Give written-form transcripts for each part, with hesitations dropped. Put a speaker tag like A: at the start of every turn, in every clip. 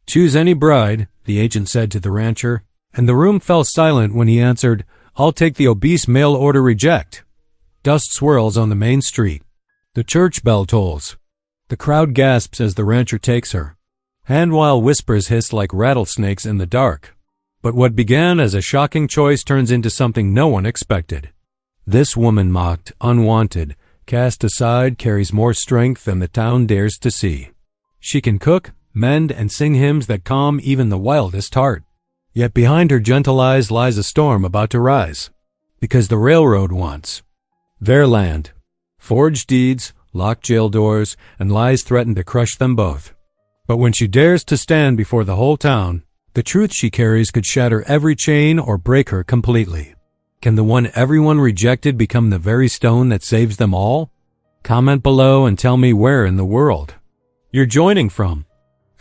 A: "Choose any bride," the agent said to the rancher, and the room fell silent when he answered, "I'll take the obese mail order reject." Dust swirls on the main street. The church bell tolls. The crowd gasps as the rancher takes her. Hand-while whispers hiss like rattlesnakes in the dark. But what began as a shocking choice turns into something no one expected. This woman, mocked, unwanted, cast aside, carries more strength than the town dares to see. She can cook, mend, and sing hymns that calm even the wildest heart. Yet behind her gentle eyes lies a storm about to rise. Because the railroad wants their land. Forged deeds, locked jail doors, and lies threaten to crush them both. But when she dares to stand before the whole town, the truth she carries could shatter every chain or break her completely. Can the one everyone rejected become the very stone that saves them all? Comment below and tell me where in the world you're joining from.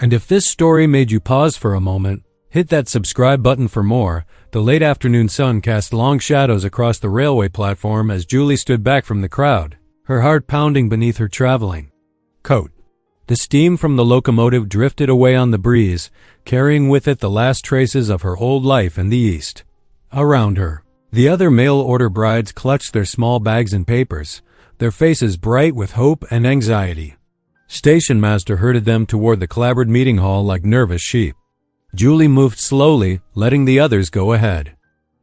A: And if this story made you pause for a moment, hit that subscribe button for more. The late afternoon sun cast long shadows across the railway platform as Julie stood back from the crowd, her heart pounding beneath her traveling coat. The steam from the locomotive drifted away on the breeze, carrying with it the last traces of her old life in the East. Around her, the other mail-order brides clutched their small bags and papers, their faces bright with hope and anxiety. Station master herded them toward the clapboard meeting hall like nervous sheep. Julie moved slowly, letting the others go ahead.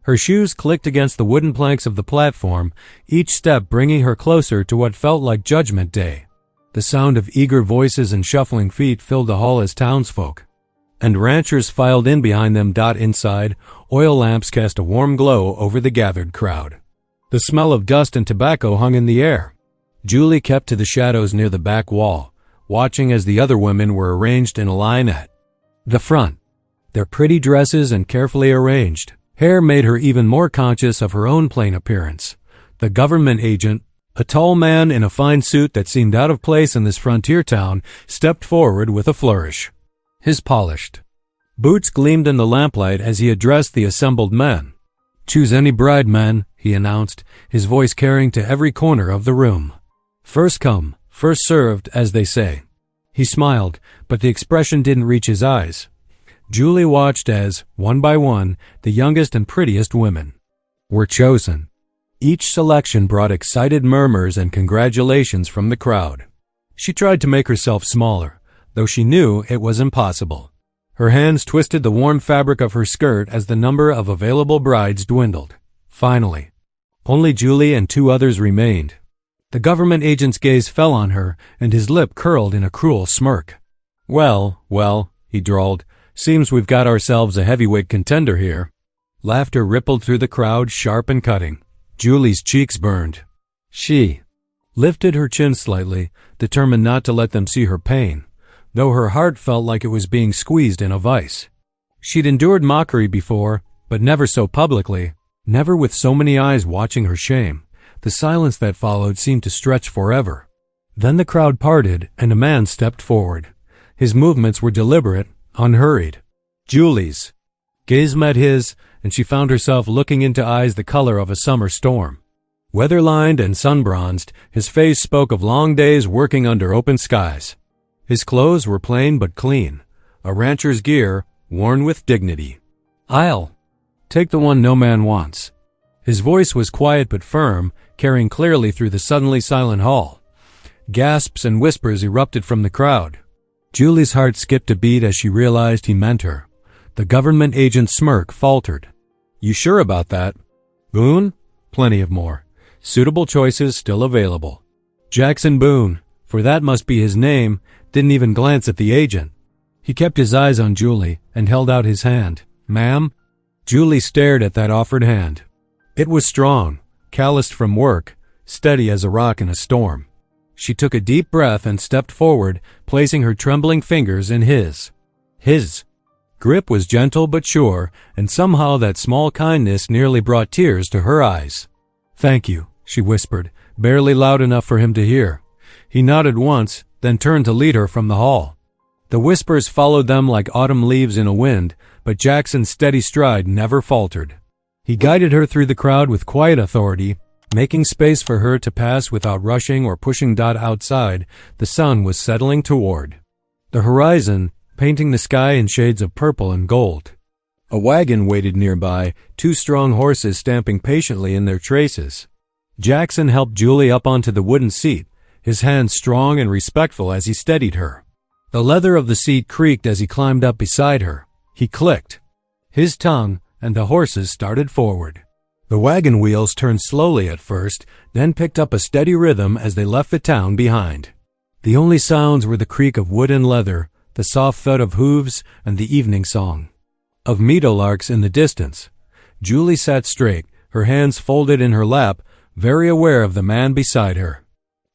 A: Her shoes clicked against the wooden planks of the platform, each step bringing her closer to what felt like Judgment Day. The sound of eager voices and shuffling feet filled the hall as townsfolk, and ranchers filed in behind them. Inside, oil lamps cast a warm glow over the gathered crowd. The smell of dust and tobacco hung in the air. Julie kept to the shadows near the back wall, watching as the other women were arranged in a line at the front. Their pretty dresses and carefully arranged hair made her even more conscious of her own plain appearance. The government agent, a tall man in a fine suit that seemed out of place in this frontier town, stepped forward with a flourish. His polished boots gleamed in the lamplight as he addressed the assembled men. "Choose any bride, men," he announced, his voice carrying to every corner of the room. "First come, first served, as they say." He smiled, but the expression didn't reach his eyes. Julie watched as, one by one, the youngest and prettiest women were chosen. Each selection brought excited murmurs and congratulations from the crowd. She tried to make herself smaller, though she knew it was impossible. Her hands twisted the warm fabric of her skirt as the number of available brides dwindled. Finally, only Julie and two others remained. The government agent's gaze fell on her, and his lip curled in a cruel smirk. Well, he drawled. "Seems we've got ourselves a heavyweight contender here." Laughter rippled through the crowd, sharp and cutting. Julie's cheeks burned. She lifted her chin slightly, determined not to let them see her pain, though her heart felt like it was being squeezed in a vice. She'd endured mockery before, but never so publicly, never with so many eyes watching her shame. The silence that followed seemed to stretch forever. Then the crowd parted, and a man stepped forward. His movements were deliberate, unhurried. Julie's gaze met his, and she found herself looking into eyes the color of a summer storm. Weather-lined and sun-bronzed, his face spoke of long days working under open skies. His clothes were plain but clean, a rancher's gear, worn with dignity. "I'll take the one no man wants." His voice was quiet but firm, carrying clearly through the suddenly silent hall. Gasps and whispers erupted from the crowd. Julie's heart skipped a beat as she realized he meant her. The government agent's smirk faltered. "You sure about that?" "Boone? Plenty of more. Suitable choices still available." Jackson Boone, for that must be his name, didn't even glance at the agent. He kept his eyes on Julie and held out his hand. "Ma'am?" Julie stared at that offered hand. It was strong, calloused from work, steady as a rock in a storm. She took a deep breath and stepped forward, placing her trembling fingers in his. His grip was gentle but sure, and somehow that small kindness nearly brought tears to her eyes. "Thank you," she whispered, barely loud enough for him to hear. He nodded once, then turned to lead her from the hall. The whispers followed them like autumn leaves in a wind, but Jackson's steady stride never faltered. He guided her through the crowd with quiet authority, making space for her to pass without rushing or pushing. Outside, the sun was settling toward the horizon, painting the sky in shades of purple and gold. A wagon waited nearby, two strong horses stamping patiently in their traces. Jackson helped Julie up onto the wooden seat, his hands strong and respectful as he steadied her. The leather of the seat creaked as he climbed up beside her. He clicked his tongue, and the horses started forward. The wagon wheels turned slowly at first, then picked up a steady rhythm as they left the town behind. The only sounds were the creak of wood and leather, the soft thud of hooves, and the evening song of meadowlarks in the distance. Julie sat straight, her hands folded in her lap, very aware of the man beside her.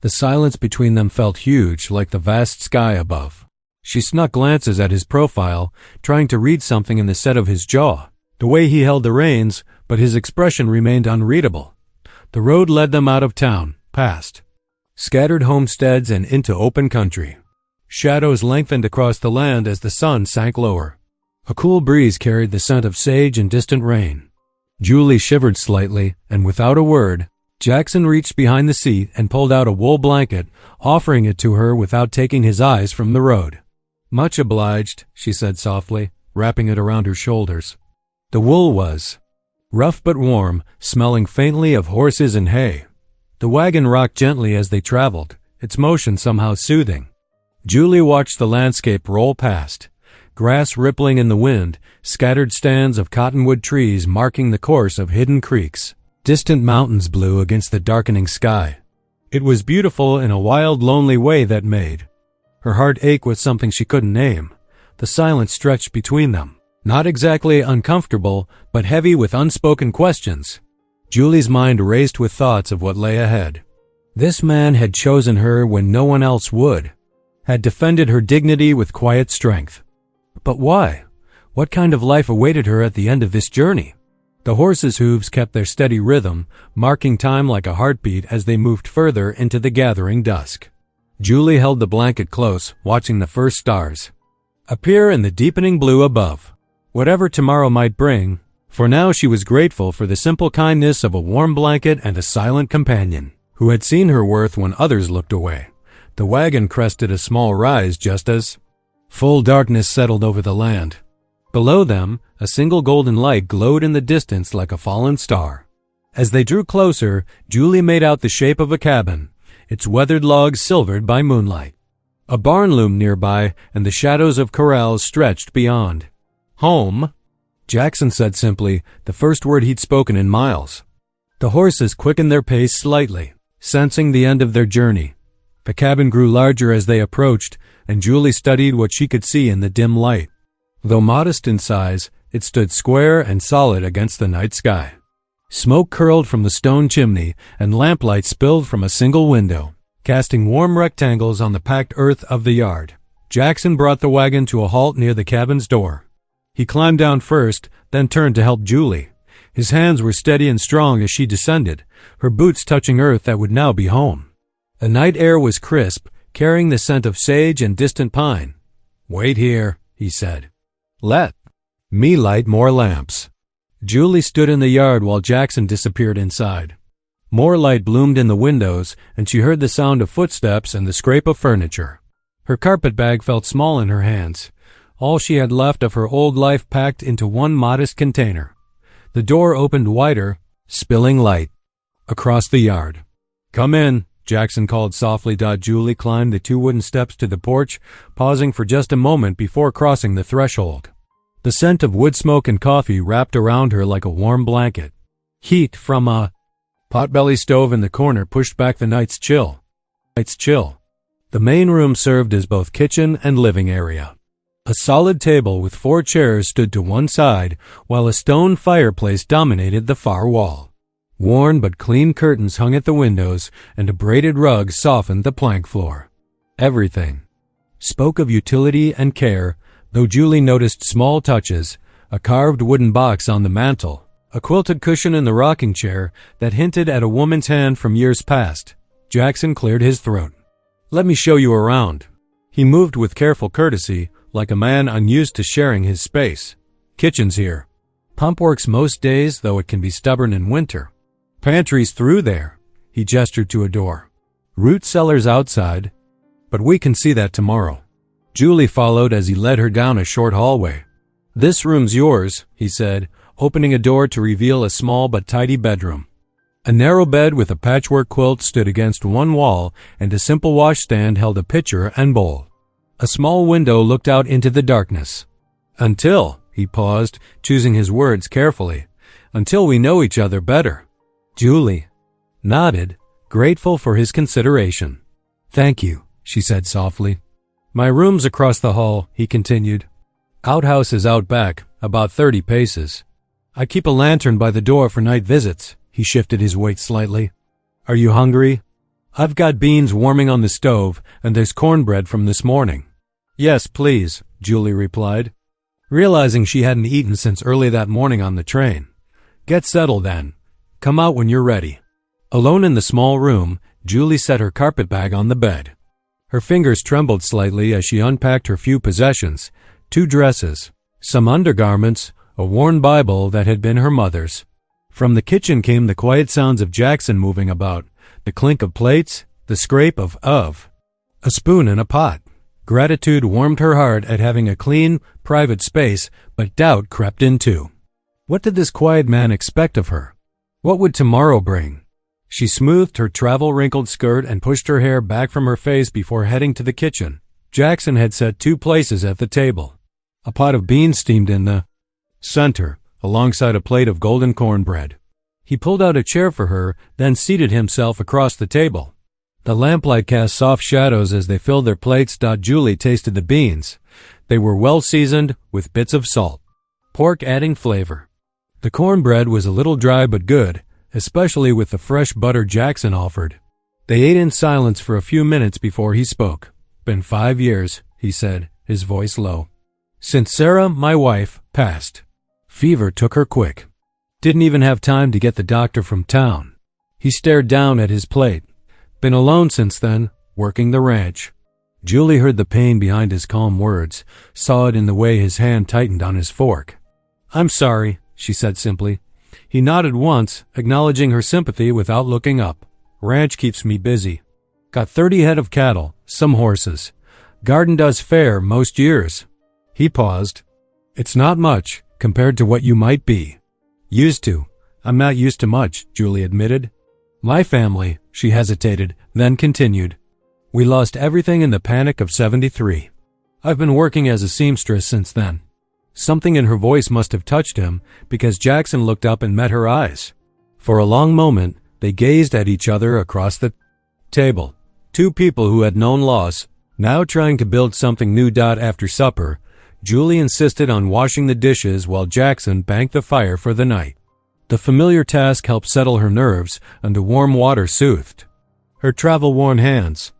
A: The silence between them felt huge, like the vast sky above. She snuck glances at his profile, trying to read something in the set of his jaw, the way he held the reins, but his expression remained unreadable. The road led them out of town, past scattered homesteads and into open country. Shadows lengthened across the land as the sun sank lower. A cool breeze carried the scent of sage and distant rain. Julie shivered slightly, and without a word, Jackson reached behind the seat and pulled out a wool blanket, offering it to her without taking his eyes from the road. "Much obliged," she said softly, wrapping it around her shoulders. The wool was rough but warm, smelling faintly of horses and hay. The wagon rocked gently as they traveled, its motion somehow soothing. Julie watched the landscape roll past, grass rippling in the wind, scattered stands of cottonwood trees marking the course of hidden creeks. Distant mountains blew against the darkening sky. It was beautiful in a wild, lonely way that made her heart ache with something she couldn't name. The silence stretched between them, not exactly uncomfortable, but heavy with unspoken questions. Julie's mind raced with thoughts of what lay ahead. This man had chosen her when no one else would, had defended her dignity with quiet strength. But why? What kind of life awaited her at the end of this journey? The horses' hooves kept their steady rhythm, marking time like a heartbeat as they moved further into the gathering dusk. Julie held the blanket close, watching the first stars appear in the deepening blue above. Whatever tomorrow might bring, for now she was grateful for the simple kindness of a warm blanket and a silent companion who had seen her worth when others looked away. The wagon crested a small rise just as full darkness settled over the land. Below them, a single golden light glowed in the distance like a fallen star. As they drew closer, Julie made out the shape of a cabin, its weathered logs silvered by moonlight. A barn loomed nearby, and the shadows of corrals stretched beyond. "Home," Jackson said simply, the first word he'd spoken in miles. The horses quickened their pace slightly, sensing the end of their journey. The cabin grew larger as they approached, and Julie studied what she could see in the dim light. Though modest in size, it stood square and solid against the night sky. Smoke curled from the stone chimney, and lamplight spilled from a single window, casting warm rectangles on the packed earth of the yard. Jackson brought the wagon to a halt near the cabin's door. He climbed down first, then turned to help Julie. His hands were steady and strong as she descended, her boots touching earth that would now be home. The night air was crisp, carrying the scent of sage and distant pine. "Wait here," he said. "Let me light more lamps." Julie stood in the yard while Jackson disappeared inside. More light bloomed in the windows, and she heard the sound of footsteps and the scrape of furniture. Her carpet bag felt small in her hands, all she had left of her old life packed into one modest container. The door opened wider, spilling light across the yard. "Come in," Jackson called softly. Julie climbed the two wooden steps to the porch, pausing for just a moment before crossing the threshold. The scent of wood smoke and coffee wrapped around her like a warm blanket. Heat from a potbelly stove in the corner pushed back the night's chill. The main room served as both kitchen and living area. A solid table with 4 chairs stood to one side, while a stone fireplace dominated the far wall. Worn but clean curtains hung at the windows, and a braided rug softened the plank floor. Everything spoke of utility and care, though Julie noticed small touches: a carved wooden box on the mantel, a quilted cushion in the rocking chair that hinted at a woman's hand from years past. Jackson cleared his throat. "Let me show you around." He moved with careful courtesy, like a man unused to sharing his space. "Kitchen's here. Pump works most days, though it can be stubborn in winter. Pantry's through there." He gestured to a door. "Root cellar's outside, but we can see that tomorrow." Julie followed as he led her down a short hallway. "This room's yours," he said, opening a door to reveal a small but tidy bedroom. A narrow bed with a patchwork quilt stood against one wall, and a simple washstand held a pitcher and bowl. A small window looked out into the darkness. "Until," he paused, choosing his words carefully, "until we know each other better." Julie nodded, grateful for his consideration. "Thank you," she said softly. "My room's across the hall," he continued. "Outhouse is out back, about 30 paces. I keep a lantern by the door for night visits." He shifted his weight slightly. "Are you hungry? I've got beans warming on the stove, and there's cornbread from this morning." "Yes, please," Julie replied, realizing she hadn't eaten since early that morning on the train. "Get settled then. Come out when you're ready." Alone in the small room, Julie set her carpetbag on the bed. Her fingers trembled slightly as she unpacked her few possessions: 2 dresses, some undergarments, a worn Bible that had been her mother's. From the kitchen came the quiet sounds of Jackson moving about, the clink of plates, the scrape of a spoon in a pot. Gratitude warmed her heart at having a clean, private space, but doubt crept in too. What did this quiet man expect of her? What would tomorrow bring? She smoothed her travel-wrinkled skirt and pushed her hair back from her face before heading to the kitchen. Jackson had set 2 places at the table. A pot of beans steamed in the center, alongside a plate of golden cornbread. He pulled out a chair for her, then seated himself across the table. The lamplight cast soft shadows as they filled their plates. Julie tasted the beans. They were well seasoned, with bits of salt, pork adding flavor. The cornbread was a little dry but good, especially with the fresh butter Jackson offered. They ate in silence for a few minutes before he spoke. "Been 5 years," he said, his voice low, "since Sarah, my wife, passed. Fever took her quick. Didn't even have time to get the doctor from town." He stared down at his plate. "Been alone since then, working the ranch." Julie heard the pain behind his calm words, saw it in the way his hand tightened on his fork. "I'm sorry," she said simply. He nodded once, acknowledging her sympathy without looking up. "Ranch keeps me busy. Got 30 head of cattle, some horses. Garden does fair most years." He paused. "It's not much compared to what you might be." "Used to. I'm not used to much," Julie admitted. "My family," she hesitated, then continued. "We lost everything in the panic of '73. I've been working as a seamstress since then." Something in her voice must have touched him, because Jackson looked up and met her eyes. For a long moment, they gazed at each other across the table. 2 people who had known loss, now trying to build something new. After supper, Julie insisted on washing the dishes while Jackson banked the fire for the night. The familiar task helped settle her nerves, and the warm water soothed her travel-worn hands.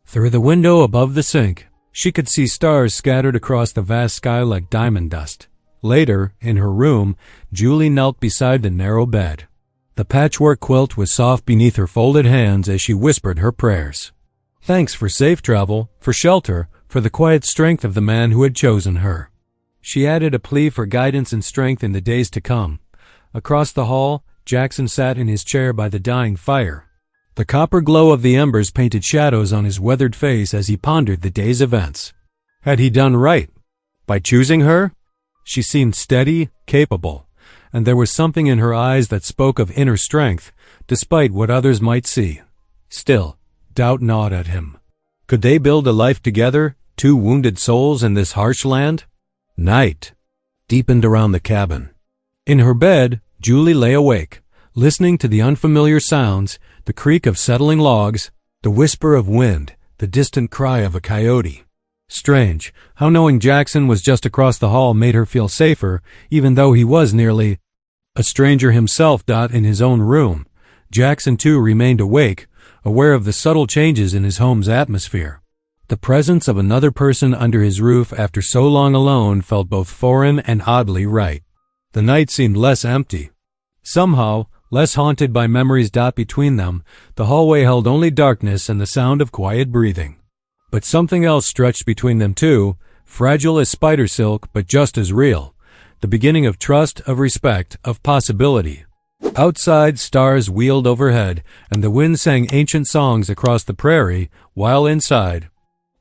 A: Through the window above the sink, she could see stars scattered across the vast sky like diamond dust. Later, in her room, Julie knelt beside the narrow bed. The patchwork quilt was soft beneath her folded hands as she whispered her prayers. Thanks for safe travel, for shelter, for the quiet strength of the man who had chosen her. She added a plea for guidance and strength in the days to come. Across the hall, Jackson sat in his chair by the dying fire. The copper glow of the embers painted shadows on his weathered face as he pondered the day's events. Had he done right by choosing her? She seemed steady, capable, and there was something in her eyes that spoke of inner strength, despite what others might see. Still, doubt gnawed at him. Could they build a life together, 2 wounded souls in this harsh land? Night deepened around the cabin. In her bed, Julie lay awake, listening to the unfamiliar sounds, the creak of settling logs, the whisper of wind, the distant cry of a coyote. Strange how knowing Jackson was just across the hall made her feel safer, even though he was nearly a stranger himself. In his own room, Jackson too remained awake, aware of the subtle changes in his home's atmosphere. The presence of another person under his roof after so long alone felt both foreign and oddly right. The night seemed less empty. Somehow, less haunted by memories. Between them, the hallway held only darkness and the sound of quiet breathing. But something else stretched between them too, fragile as spider silk but just as real. The beginning of trust, of respect, of possibility. Outside, stars wheeled overhead, and the wind sang ancient songs across the prairie, while inside,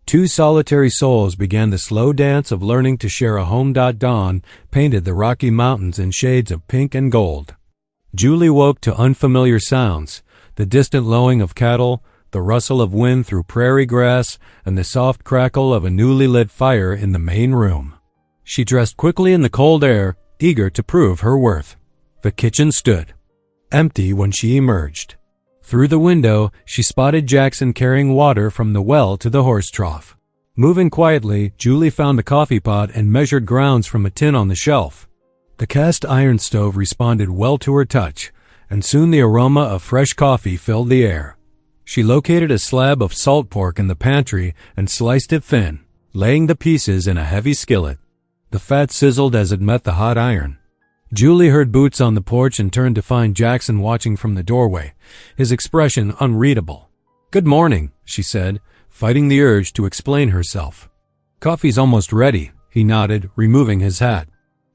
A: Two solitary souls began the slow dance of learning to share a home. Dawn painted the Rocky Mountains in shades of pink and gold. Julie woke to unfamiliar sounds, the distant lowing of cattle, the rustle of wind through prairie grass, and the soft crackle of a newly lit fire in the main room. She dressed quickly in the cold air, eager to prove her worth. The kitchen stood empty when she emerged. Through the window, she spotted Jackson carrying water from the well to the horse trough. Moving quietly, Julie found the coffee pot and measured grounds from a tin on the shelf. The cast iron stove responded well to her touch, and soon the aroma of fresh coffee filled the air. She located a slab of salt pork in the pantry and sliced it thin, laying the pieces in a heavy skillet. The fat sizzled as it met the hot iron. Julie heard boots on the porch and turned to find Jackson watching from the doorway, his expression unreadable. "Good morning," she said, fighting the urge to explain herself. "Coffee's almost ready," he nodded, removing his hat.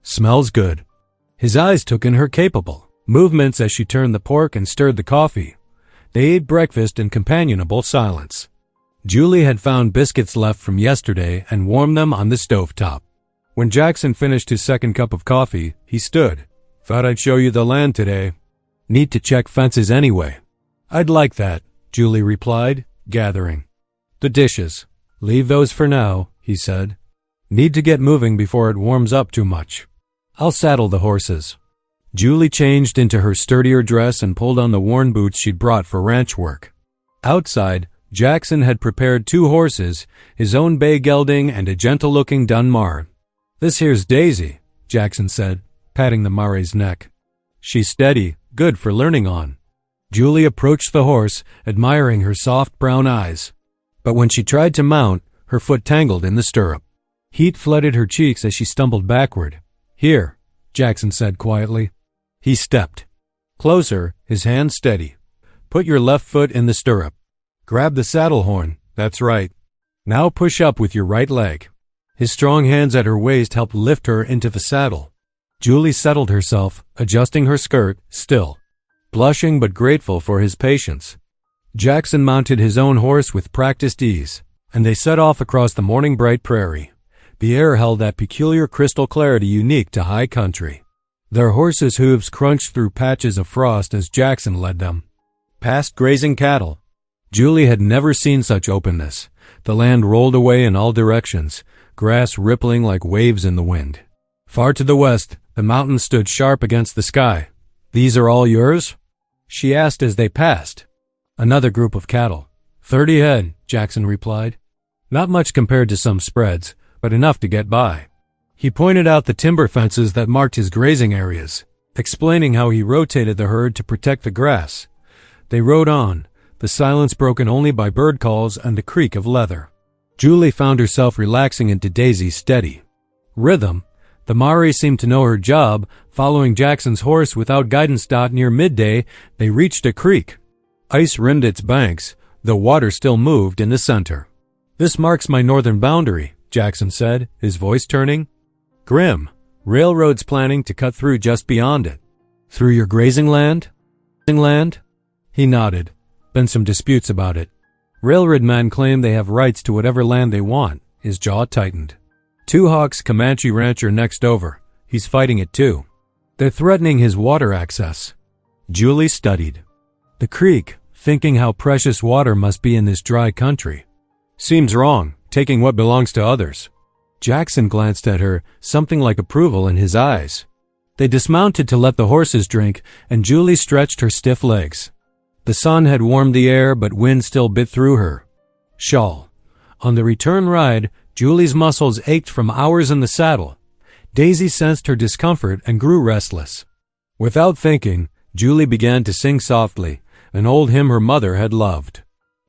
A: "Smells good." His eyes took in her capable movements as she turned the pork and stirred the coffee. They ate breakfast in companionable silence. Julie had found biscuits left from yesterday and warmed them on the stovetop. When Jackson finished his second cup of coffee, he stood. "Thought I'd show you the land today." "Need to check fences anyway." "I'd like that," Julie replied, gathering. "The dishes. Leave those for now," he said. "Need to get moving before it warms up too much. I'll saddle the horses." Julie changed into her sturdier dress and pulled on the worn boots she'd brought for ranch work. Outside, Jackson had prepared 2 horses, his own bay gelding and a gentle-looking dun mar. "This here's Daisy," Jackson said, patting the mare's neck. "She's steady, good for learning on." Julie approached the horse, admiring her soft brown eyes. But when she tried to mount, her foot tangled in the stirrup. Heat flooded her cheeks as she stumbled backward. "Here," Jackson said quietly. He stepped closer, his hand steady. "Put your left foot in the stirrup. Grab the saddle horn, that's right. Now push up with your right leg." His strong hands at her waist helped lift her into the saddle. Julie settled herself, adjusting her skirt, still blushing but grateful for his patience. Jackson mounted his own horse with practiced ease, and they set off across the morning-bright prairie. The air held that peculiar crystal clarity unique to high country. Their horses' hooves crunched through patches of frost as Jackson led them. Past grazing cattle. Julie had never seen such openness. The land rolled away in all directions, grass rippling like waves in the wind. Far to the west, the mountains stood sharp against the sky. "These are all yours?" she asked as they passed. "Another group of cattle. 30 head, Jackson replied. "Not much compared to some spreads, but enough to get by." He pointed out the timber fences that marked his grazing areas, explaining how he rotated the herd to protect the grass. They rode on, the silence broken only by bird calls and the creak of leather. Julie found herself relaxing into Daisy's steady rhythm. The mare seemed to know her job, following Jackson's horse without guidance. Near midday, they reached a creek. Ice rimmed its banks, though water still moved in the center. "This marks my northern boundary," Jackson said, his voice turning. "Grim. Railroads planning to cut through just beyond it." "Through your grazing land?" He nodded. "Been some disputes about it. Railroad men claim they have rights to whatever land they want." His jaw tightened. "Two Hawks Comanche rancher next over. He's fighting it too. They're threatening his water access." Julie studied the creek, thinking how precious water must be in this dry country. "Seems wrong, taking what belongs to others." Jackson glanced at her, something like approval in his eyes. They dismounted to let the horses drink, and Julie stretched her stiff legs. The sun had warmed the air, but wind still bit through her shawl. On the return ride, Julie's muscles ached from hours in the saddle. Daisy sensed her discomfort and grew restless. Without thinking, Julie began to sing softly, an old hymn her mother had loved.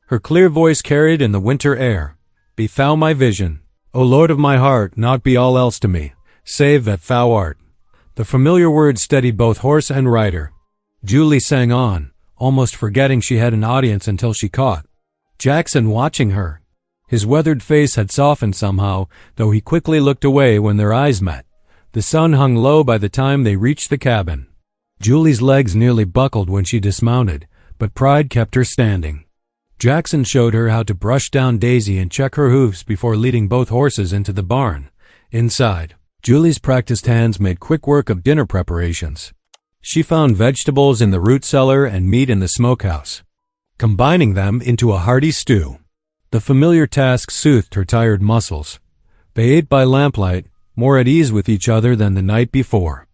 A: Her clear voice carried in the winter air, "Be thou my vision, O Lord of my heart, not be all else to me, save that thou art." The familiar words steadied both horse and rider. Julie sang on, almost forgetting she had an audience until she caught Jackson watching her. His weathered face had softened somehow, though he quickly looked away when their eyes met. The sun hung low by the time they reached the cabin. Julie's legs nearly buckled when she dismounted, but pride kept her standing. Jackson showed her how to brush down Daisy and check her hooves before leading both horses into the barn. Inside, Julie's practiced hands made quick work of dinner preparations. She found vegetables in the root cellar and meat in the smokehouse, combining them into a hearty stew. The familiar task soothed her tired muscles. They ate by lamplight, more at ease with each other than the night before.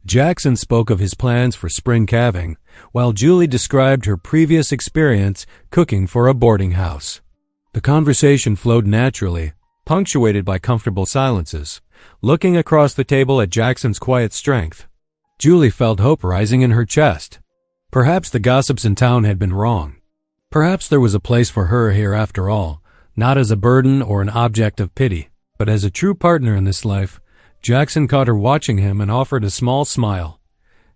A: Jackson spoke of his plans for spring calving, while Julie described her previous experience cooking for a boarding house. The conversation flowed naturally, punctuated by comfortable silences, looking across the table at Jackson's quiet strength. Julie felt hope rising in her chest. Perhaps the gossips in town had been wrong. Perhaps there was a place for her here after all, not as a burden or an object of pity, but as a true partner in this life. Jackson caught her watching him and offered a small smile.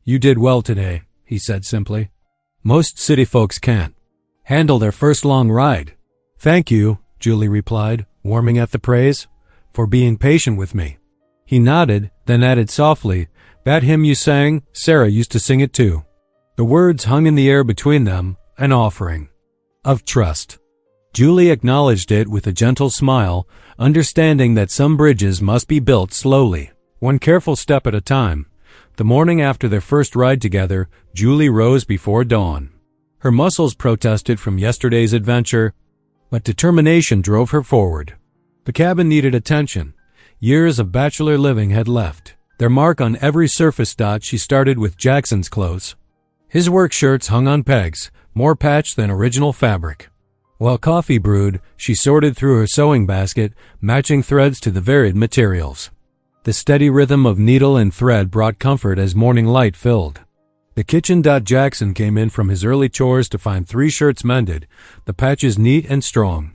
A: "You did well today," he said simply. "Most city folks can't handle their first long ride." "Thank you," Julie replied, warming at the praise, "for being patient with me." He nodded, then added softly, "That hymn you sang, Sarah used to sing it too." The words hung in the air between them, an offering of trust. Julie acknowledged it with a gentle smile, understanding that some bridges must be built slowly, one careful step at a time. The morning after their first ride together, Julie rose before dawn. Her muscles protested from yesterday's adventure, but determination drove her forward. The cabin needed attention. Years of bachelor living had left their mark on every surface dot. She started with Jackson's clothes. His work shirts hung on pegs, more patched than original fabric. While coffee brewed, she sorted through her sewing basket, matching threads to the varied materials. The steady rhythm of needle and thread brought comfort as morning light filled the kitchen. Jackson came in from his early chores to find 3 shirts mended, the patches neat and strong.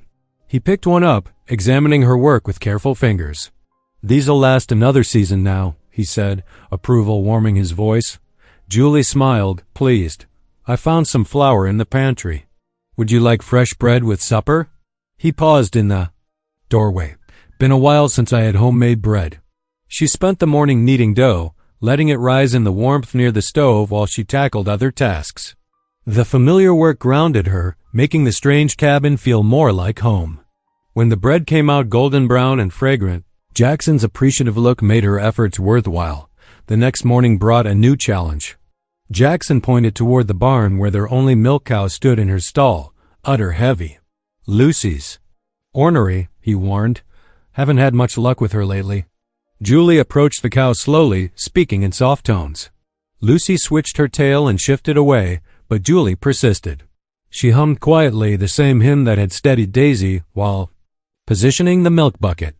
A: He picked one up, examining her work with careful fingers. "These'll last another season now," he said, approval warming his voice. Julie smiled, pleased. "I found some flour in the pantry. Would you like fresh bread with supper?" He paused in the doorway. "Been a while since I had homemade bread." She spent the morning kneading dough, letting it rise in the warmth near the stove while she tackled other tasks. The familiar work grounded her, making the strange cabin feel more like home. When the bread came out golden brown and fragrant, Jackson's appreciative look made her efforts worthwhile. The next morning brought a new challenge. Jackson pointed toward the barn where their only milk cow stood in her stall, udder heavy. "Lucy's ornery," he warned. "Haven't had much luck with her lately." Julie approached the cow slowly, speaking in soft tones. Lucy switched her tail and shifted away, but Julie persisted. She hummed quietly the same hymn that had steadied Daisy while positioning the milk bucket.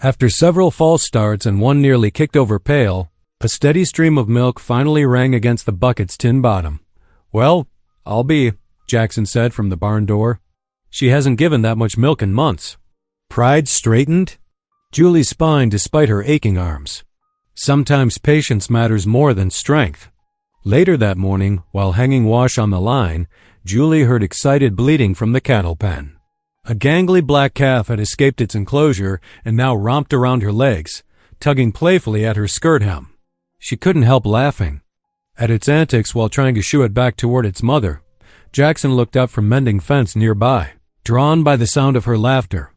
A: After several false starts and one nearly kicked-over pail, a steady stream of milk finally rang against the bucket's tin bottom. "Well, I'll be," Jackson said from the barn door. "She hasn't given that much milk in months." Pride straightened Julie's spine despite her aching arms. Sometimes patience matters more than strength. Later that morning, while hanging wash on the line, Julie heard excited bleating from the cattle pen. A gangly black calf had escaped its enclosure and now romped around her legs, tugging playfully at her skirt hem. She couldn't help laughing at its antics while trying to shoo it back toward its mother. Jackson looked up from mending fence nearby, drawn by the sound of her laughter.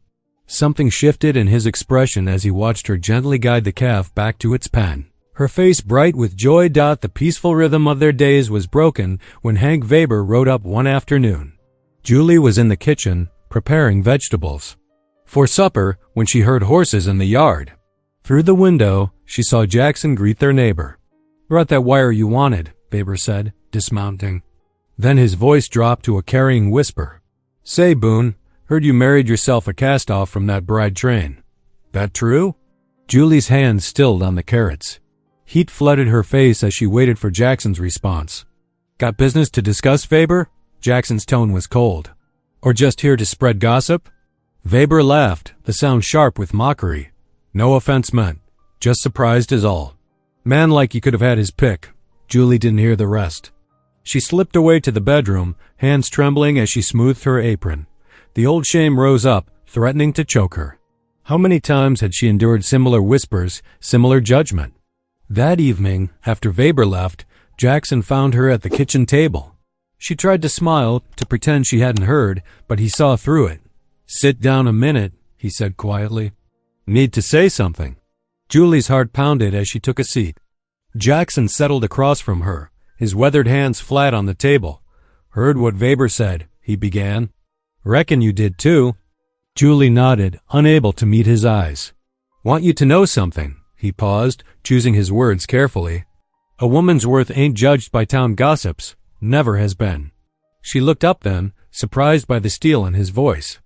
A: Something shifted in his expression as he watched her gently guide the calf back to its pen. Her face bright with joy. The peaceful rhythm of their days was broken when Hank Weber rode up one afternoon. Julie was in the kitchen, preparing vegetables for supper when she heard horses in the yard. Through the window, she saw Jackson greet their neighbor. "Brought that wire you wanted," Weber said, dismounting. Then his voice dropped to a carrying whisper. "Say, Boone, heard you married yourself a cast-off from that bride train. That true?" Julie's hand stilled on the carrots. Heat flooded her face as she waited for Jackson's response. "Got business to discuss, Weber?" Jackson's tone was cold. "Or just here to spread gossip?" Weber laughed, the sound sharp with mockery. "No offense meant. Just surprised is all." Man like he could have had his pick. Julie didn't hear the rest. She slipped away to the bedroom, hands trembling as she smoothed her apron. The old shame rose up, threatening to choke her. How many times had she endured similar whispers, similar judgment? That evening, after Weber left, Jackson found her at the kitchen table. She tried to smile, to pretend she hadn't heard, but he saw through it. "Sit down a minute," he said quietly. "Need to say something." Julie's heart pounded as she took a seat. Jackson settled across from her, his weathered hands flat on the table. "Heard what Weber said," he began. "Reckon you did too." Julie nodded, unable to meet his eyes. "Want you to know something." He paused, choosing his words carefully. "A woman's worth ain't judged by town gossips. Never has been." She looked up then, surprised by the steel in his voice.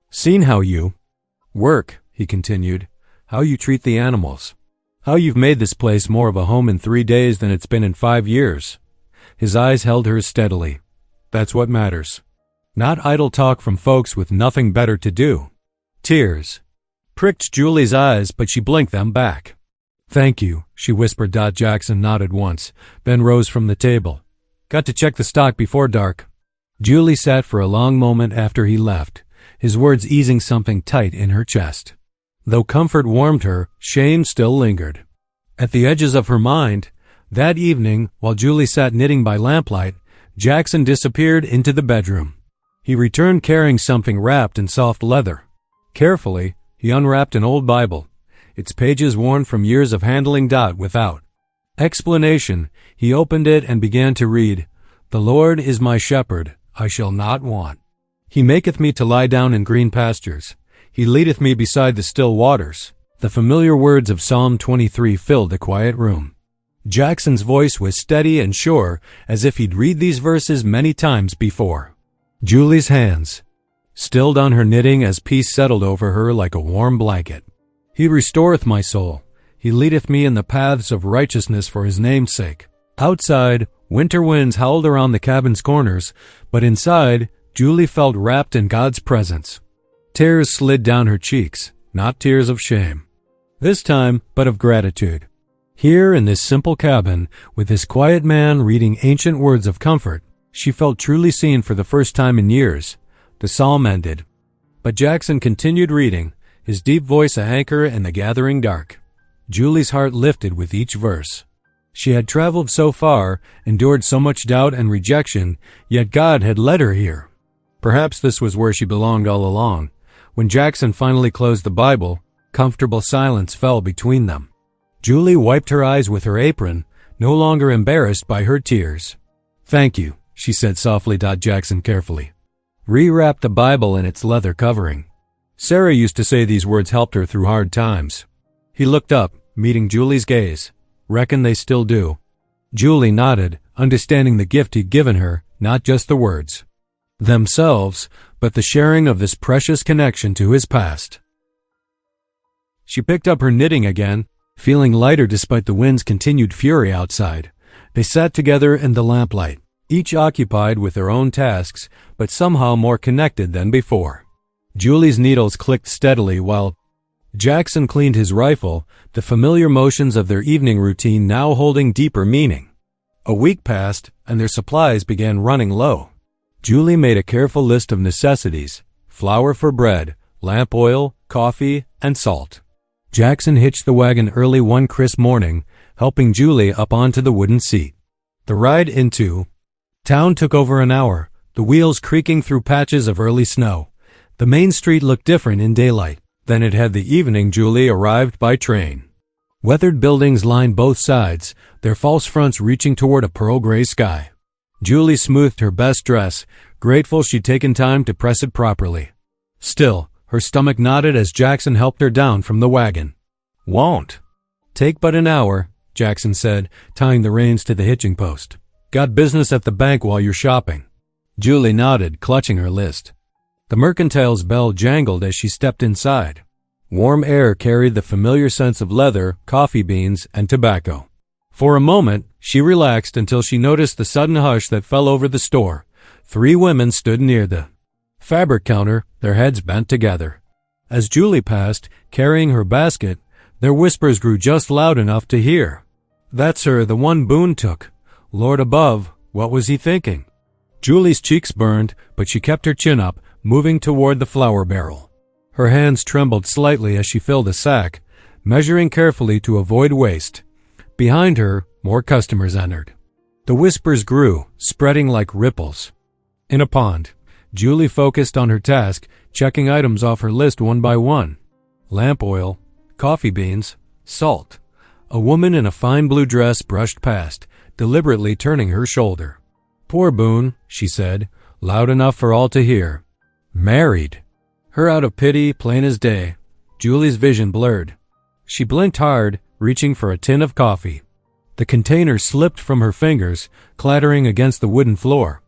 A: "Seen how you work," he continued. "How you treat the animals. How you've made this place more of a home in 3 days than it's been in 5 years. His eyes held hers steadily. "That's what matters. Not idle talk from folks with nothing better to do." Tears pricked Julie's eyes, but she blinked them back. "Thank you," she whispered. Jackson nodded once, then rose from the table. "Got to check the stock before dark." Julie sat for a long moment after he left, his words easing something tight in her chest. Though comfort warmed her, shame still lingered. At the edges of her mind, that evening, while Julie sat knitting by lamplight, Jackson disappeared into the bedroom. He returned carrying something wrapped in soft leather. Carefully, he unwrapped an old Bible, its pages worn from years of handling. Without explanation, he opened it and began to read, "The Lord is my shepherd, I shall not want. He maketh me to lie down in green pastures. He leadeth me beside the still waters." The familiar words of Psalm 23 filled the quiet room. Jackson's voice was steady and sure, as if he'd read these verses many times before. Julie's hands stilled on her knitting as peace settled over her like a warm blanket. "He restoreth my soul. He leadeth me in the paths of righteousness for his name's sake." Outside, winter winds howled around the cabin's corners, but inside, Julie felt wrapped in God's presence. Tears slid down her cheeks, not tears of shame, this time, but of gratitude. Here in this simple cabin, with this quiet man reading ancient words of comfort, she felt truly seen for the first time in years. The psalm ended, but Jackson continued reading, his deep voice a anchor in the gathering dark. Julie's heart lifted with each verse. She had traveled so far, endured so much doubt and rejection, yet God had led her here. Perhaps this was where she belonged all along. When Jackson finally closed the Bible, comfortable silence fell between them. Julie wiped her eyes with her apron, no longer embarrassed by her tears. "Thank you," she said softly. Jackson carefully rewrapped the Bible in its leather covering. Sarah used to say these words helped her through hard times. He looked up, meeting Julie's gaze. "Reckon they still do." Julie nodded, understanding the gift he'd given her, not just the words themselves, but the sharing of this precious connection to his past. She picked up her knitting again, feeling lighter despite the wind's continued fury outside. They sat together in the lamplight, each occupied with their own tasks, but somehow more connected than before. Julie's needles clicked steadily while Jackson cleaned his rifle, the familiar motions of their evening routine now holding deeper meaning. A week passed, and their supplies began running low. Julie made a careful list of necessities: flour for bread, lamp oil, coffee, and salt. Jackson hitched the wagon early one crisp morning, helping Julie up onto the wooden seat. The ride into town took over an hour, the wheels creaking through patches of early snow. The main street looked different in daylight than it had the evening Julie arrived by train. Weathered buildings lined both sides, their false fronts reaching toward a pearl gray sky. Julie smoothed her best dress, grateful she'd taken time to press it properly. Still, her stomach knotted as Jackson helped her down from the wagon. "Won't take but an hour," Jackson said, tying the reins to the hitching post. "Got business at the bank while you're shopping." Julie nodded, clutching her list. The mercantile's bell jangled as she stepped inside. Warm air carried the familiar scents of leather, coffee beans, and tobacco. For a moment, she relaxed until she noticed the sudden hush that fell over the store. 3 women stood near the fabric counter, their heads bent together. As Julie passed, carrying her basket, their whispers grew just loud enough to hear. "That's her, the one Boone took. Lord above, what was he thinking?" Julie's cheeks burned, but she kept her chin up, moving toward the flour barrel. Her hands trembled slightly as she filled a sack, measuring carefully to avoid waste. Behind her, more customers entered. The whispers grew, spreading like ripples. In a pond, Julie focused on her task, checking items off her list one by one. Lamp oil, coffee beans, salt. A woman in a fine blue dress brushed past, deliberately turning her shoulder. "Poor Boone," she said, loud enough for all to hear. "Married." Her out of pity, plain as day. Julie's vision blurred. She blinked hard, reaching for a tin of coffee. The container slipped from her fingers, clattering against the wooden floor.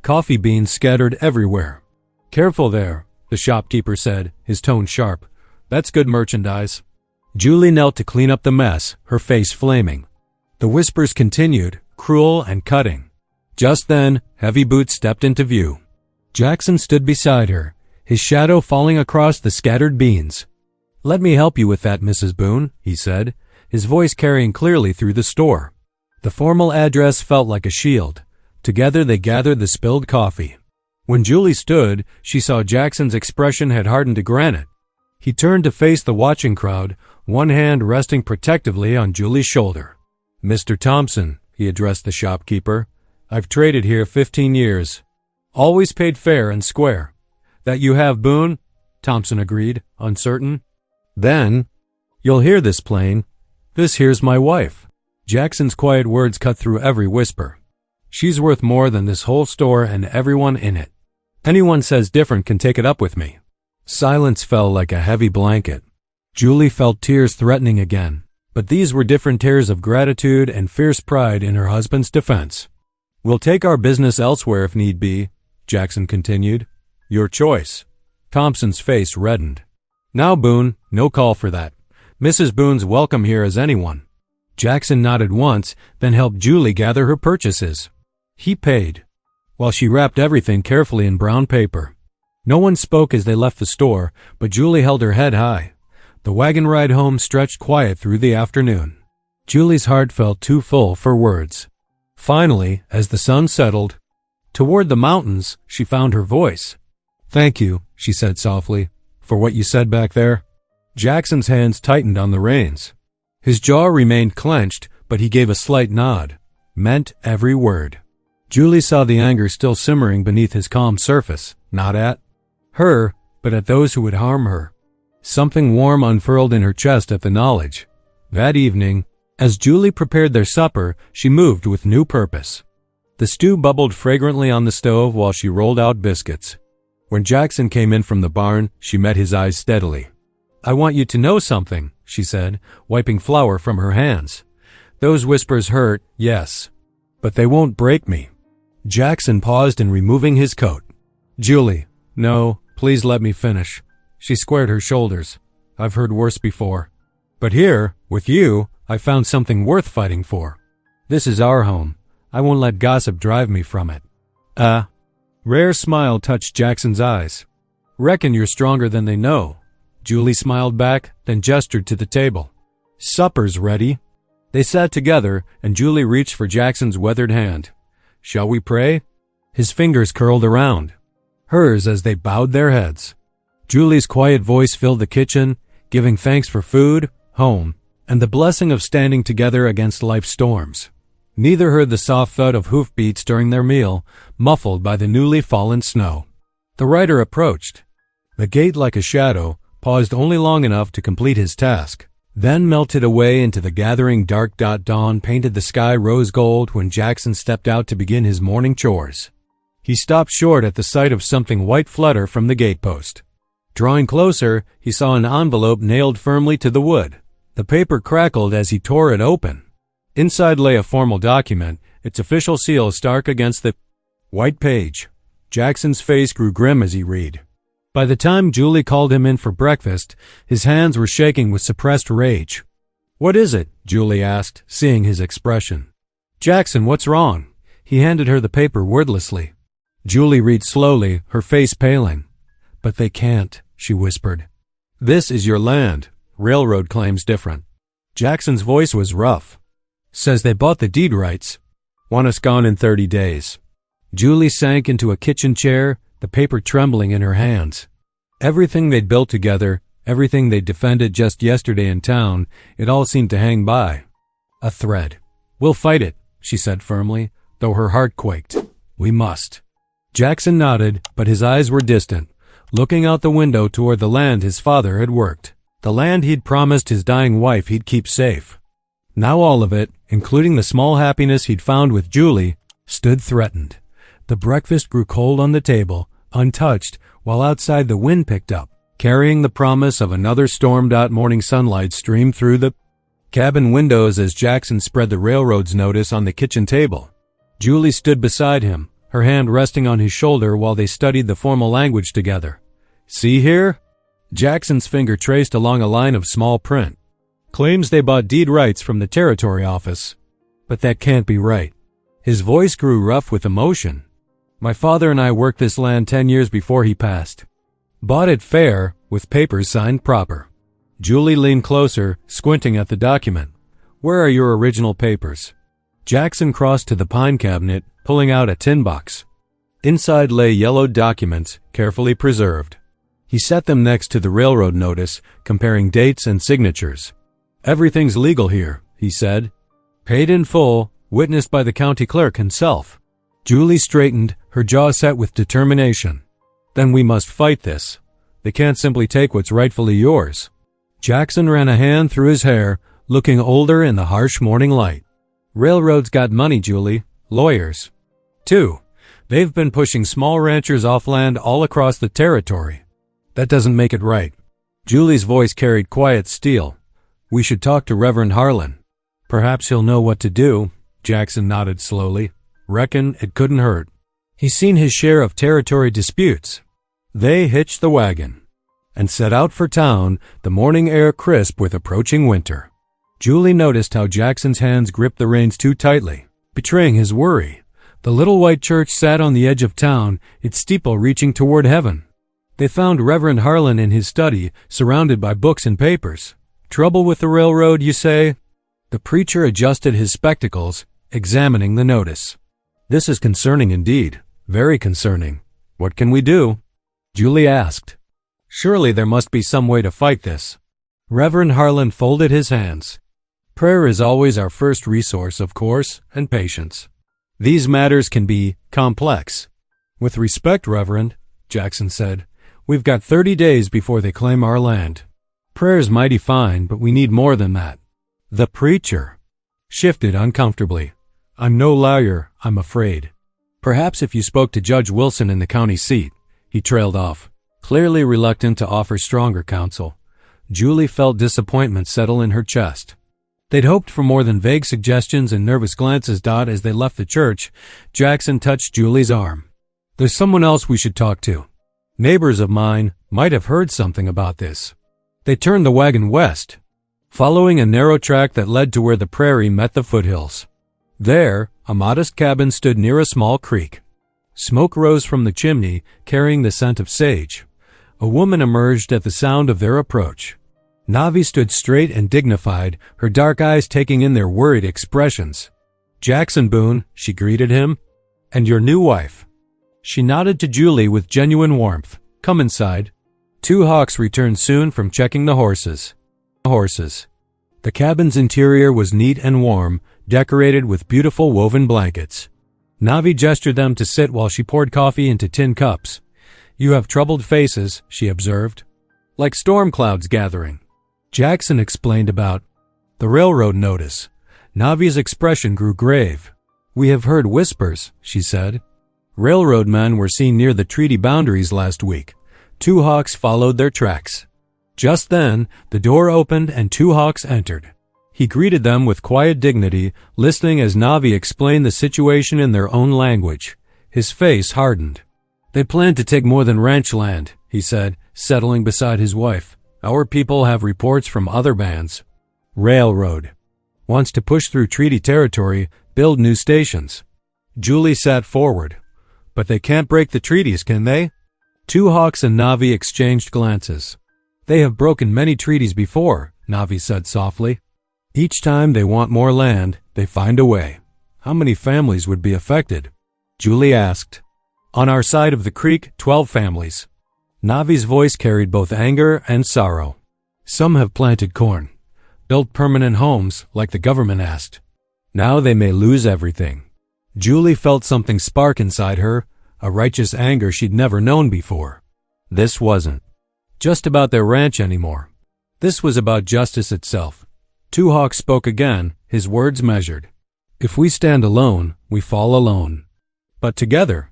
A: Coffee beans scattered everywhere. "Careful there," the shopkeeper said, his tone sharp. "That's good merchandise." Julie knelt to clean up the mess, her face flaming. The whispers continued, cruel and cutting. Just then, heavy boots stepped into view. Jackson stood beside her, his shadow falling across the scattered beans. "Let me help you with that, Mrs. Boone," he said, his voice carrying clearly through the store. The formal address felt like a shield. Together they gathered the spilled coffee. When Julie stood, she saw Jackson's expression had hardened to granite. He turned to face the watching crowd, one hand resting protectively on Julie's shoulder. "Mr. Thompson," he addressed the shopkeeper, "I've traded here 15 years. Always paid fair and square." "That you have, Boone," Thompson agreed, uncertain. Then, "You'll hear this plain. This here's my wife." Jackson's quiet words cut through every whisper. "She's worth more than this whole store and everyone in it. Anyone says different can take it up with me." Silence fell like a heavy blanket. Julie felt tears threatening again, but these were different tears of gratitude and fierce pride in her husband's defense. "We'll take our business elsewhere if need be," Jackson continued. "Your choice." Thompson's face reddened. "Now, Boone, no call for that. Mrs. Boone's welcome here as anyone." Jackson nodded once, then helped Julie gather her purchases. He paid, while she wrapped everything carefully in brown paper. No one spoke as they left the store, but Julie held her head high. The wagon ride home stretched quiet through the afternoon. Julie's heart felt too full for words. Finally, as the sun settled, toward the mountains, she found her voice. "Thank you," she said softly, "for what you said back there." Jackson's hands tightened on the reins. His jaw remained clenched, but he gave a slight nod. Meant every word. Julie saw the anger still simmering beneath his calm surface, not at her, but at those who would harm her. Something warm unfurled in her chest at the knowledge. That evening, as Julie prepared their supper, she moved with new purpose. The stew bubbled fragrantly on the stove while she rolled out biscuits. When Jackson came in from the barn, she met his eyes steadily. "I want you to know something," she said, wiping flour from her hands. "Those whispers hurt, yes, but they won't break me." Jackson paused in removing his coat. "Julie, no, please let me finish." She squared her shoulders. "I've heard worse before. But here, with you, I found something worth fighting for. This is our home. I won't let gossip drive me from it." Rare smile touched Jackson's eyes. "Reckon you're stronger than they know." Julie smiled back, then gestured to the table. "Supper's ready." They sat together, and Julie reached for Jackson's weathered hand. "Shall we pray?" His fingers curled around hers as they bowed their heads. Julie's quiet voice filled the kitchen, giving thanks for food, home, and the blessing of standing together against life's storms. Neither heard the soft thud of hoofbeats during their meal, muffled by the newly fallen snow. The rider approached. The gate, like a shadow, paused only long enough to complete his task, then melted away into the gathering dark. Dawn painted the sky rose gold when Jackson stepped out to begin his morning chores. He stopped short at the sight of something white flutter from the gatepost. Drawing closer, he saw an envelope nailed firmly to the wood. The paper crackled as he tore it open. Inside lay a formal document, its official seal stark against the white page. Jackson's face grew grim as he read. By the time Julie called him in for breakfast, his hands were shaking with suppressed rage. "What is it?" Julie asked, seeing his expression. "Jackson, what's wrong?" He handed her the paper wordlessly. Julie read slowly, her face paling. "But they can't," she whispered. "This is your land. Railroad claims different." Jackson's voice was rough. "Says they bought the deed rights. Want us gone in 30 days. Julie sank into a kitchen chair, the paper trembling in her hands. Everything they'd built together, everything they'd defended just yesterday in town, it all seemed to hang by a thread. "We'll fight it," she said firmly, though her heart quaked. We must. Jackson nodded, but his eyes were distant, looking out the window toward the land his father had worked. The land he'd promised his dying wife he'd keep safe. Now all of it, including the small happiness he'd found with Julie, stood threatened. The breakfast grew cold on the table, untouched, while outside the wind picked up, carrying the promise of another storm. Morning sunlight streamed through the cabin windows as Jackson spread the railroad's notice on the kitchen table. Julie stood beside him, her hand resting on his shoulder while they studied the formal language together. See here? Jackson's finger traced along a line of small print. Claims they bought deed rights from the territory office. But that can't be right. His voice grew rough with emotion. My father and I worked this land 10 years before he passed. Bought it fair, with papers signed proper. Julie leaned closer, squinting at the document. Where are your original papers? Jackson crossed to the pine cabinet, pulling out a tin box. Inside lay yellowed documents, carefully preserved. He set them next to the railroad notice, comparing dates and signatures. Everything's legal here, he said. Paid in full, witnessed by the county clerk himself. Julie straightened, her jaw set with determination. Then we must fight this. They can't simply take what's rightfully yours. Jackson ran a hand through his hair, looking older in the harsh morning light. Railroads got money, Julie. Lawyers. Too. They've been pushing small ranchers off land all across the territory. That doesn't make it right. Julie's voice carried quiet steel. We should talk to Reverend Harlan. Perhaps he'll know what to do. Jackson nodded slowly. Reckon it couldn't hurt. He's seen his share of territory disputes. They hitched the wagon and set out for town, the morning air crisp with approaching winter. Julie noticed how Jackson's hands gripped the reins too tightly, betraying his worry. The little white church sat on the edge of town, its steeple reaching toward heaven. They found Reverend Harlan in his study, surrounded by books and papers. Trouble with the railroad, you say? The preacher adjusted his spectacles, examining the notice. This is concerning indeed, very concerning. What can we do? Julie asked. Surely there must be some way to fight this. Reverend Harlan folded his hands. Prayer is always our first resource, of course, and patience. These matters can be complex. With respect, Reverend, Jackson said, we've got 30 days before they claim our land. Prayer's mighty fine, but we need more than that. The preacher shifted uncomfortably. I'm no lawyer, I'm afraid. Perhaps if you spoke to Judge Wilson in the county seat. He trailed off, clearly reluctant to offer stronger counsel. Julie felt disappointment settle in her chest. They'd hoped for more than vague suggestions and nervous glances. As they left the church, Jackson touched Julie's arm. There's someone else we should talk to. Neighbors of mine might have heard something about this. They turned the wagon west, following a narrow track that led to where the prairie met the foothills. There, a modest cabin stood near a small creek. Smoke rose from the chimney, carrying the scent of sage. A woman emerged at the sound of their approach. Navi stood straight and dignified, her dark eyes taking in their worried expressions. Jackson Boone, she greeted him. And your new wife. She nodded to Julie with genuine warmth. Come inside. 2 hawks returned soon from checking the horses. The cabin's interior was neat and warm, decorated with beautiful woven blankets. Navi gestured them to sit while she poured coffee into tin cups. You have troubled faces, she observed. Like storm clouds gathering. Jackson explained about the railroad notice. Navi's expression grew grave. We have heard whispers, she said. Railroad men were seen near the treaty boundaries last week. 2 hawks followed their tracks. Just then, the door opened and 2 hawks entered. He greeted them with quiet dignity, listening as Navi explained the situation in their own language. His face hardened. They plan to take more than ranch land, he said, settling beside his wife. Our people have reports from other bands. Railroad wants to push through treaty territory, build new stations. Julie sat forward. But they can't break the treaties, can they? 2 hawks and Navi exchanged glances. They have broken many treaties before, Navi said softly. Each time they want more land, they find a way. How many families would be affected? Julie asked. On our side of the creek, 12 families. Navi's voice carried both anger and sorrow. Some have planted corn, built permanent homes like the government asked. Now they may lose everything. Julie felt something spark inside her, a righteous anger she'd never known before. This wasn't just about their ranch anymore. This was about justice itself. Two Hawks spoke again, his words measured. If we stand alone, we fall alone. But together.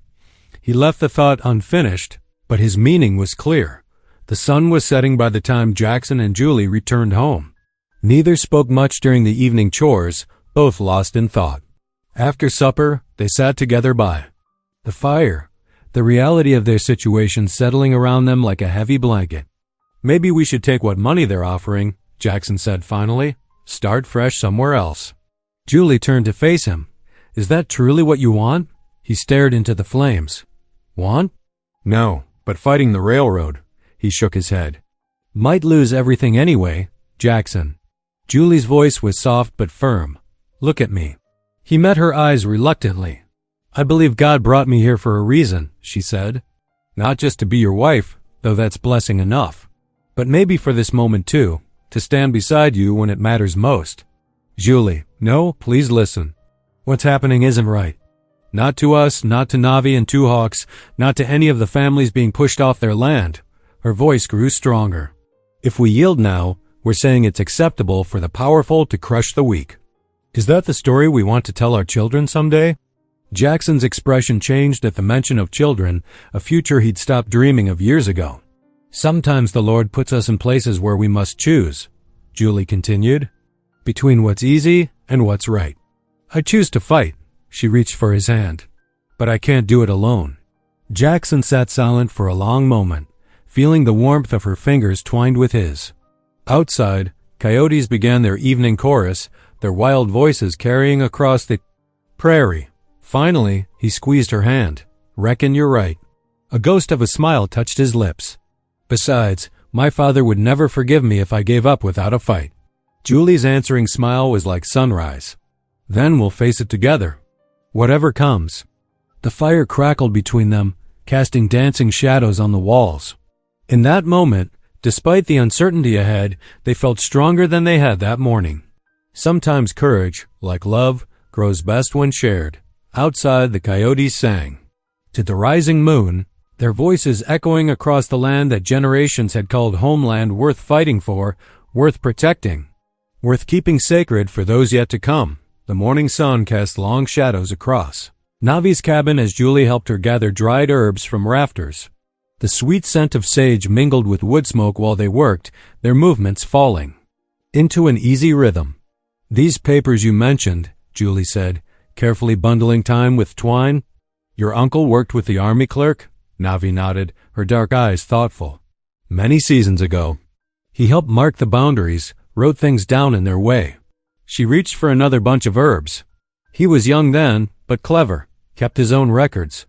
A: He left the thought unfinished, but his meaning was clear. The sun was setting by the time Jackson and Julie returned home. Neither spoke much during the evening chores, both lost in thought. After supper, they sat together by the fire, the reality of their situation settling around them like a heavy blanket. Maybe we should take what money they're offering, Jackson said finally. Start fresh somewhere else. Julie turned to face him. Is that truly what you want? He stared into the flames. Want? No, but fighting the railroad. He shook his head. Might lose everything anyway, Jackson. Julie's voice was soft but firm. Look at me. He met her eyes reluctantly. I believe God brought me here for a reason, she said. Not just to be your wife, though that's blessing enough. But maybe for this moment too, to stand beside you when it matters most. Julie, no, please listen. What's happening isn't right. Not to us, not to Navi and Two Hawks, not to any of the families being pushed off their land. Her voice grew stronger. If we yield now, we're saying it's acceptable for the powerful to crush the weak. Is that the story we want to tell our children someday? Jackson's expression changed at the mention of children, a future he'd stopped dreaming of years ago. Sometimes the Lord puts us in places where we must choose, Julie continued, between what's easy and what's right. I choose to fight. She reached for his hand. But I can't do it alone. Jackson sat silent for a long moment, feeling the warmth of her fingers twined with his. Outside, coyotes began their evening chorus, their wild voices carrying across the prairie. Finally, he squeezed her hand. Reckon you're right. A ghost of a smile touched his lips. Besides, my father would never forgive me if I gave up without a fight. Julie's answering smile was like sunrise. Then we'll face it together. Whatever comes. The fire crackled between them, casting dancing shadows on the walls. In that moment, despite the uncertainty ahead, they felt stronger than they had that morning. Sometimes courage, like love, grows best when shared. Outside, the coyotes sang. To the rising moon, their voices echoing across the land that generations had called homeland worth fighting for, worth protecting, worth keeping sacred for those yet to come. The morning sun cast long shadows across Navi's cabin as Julie helped her gather dried herbs from rafters. The sweet scent of sage mingled with wood smoke while they worked, their movements falling into an easy rhythm. These papers you mentioned, Julie said, carefully bundling time with twine. Your uncle worked with the army clerk? Navi nodded, her dark eyes thoughtful. Many seasons ago. He helped mark the boundaries, wrote things down in their way. She reached for another bunch of herbs. He was young then, but clever, kept his own records.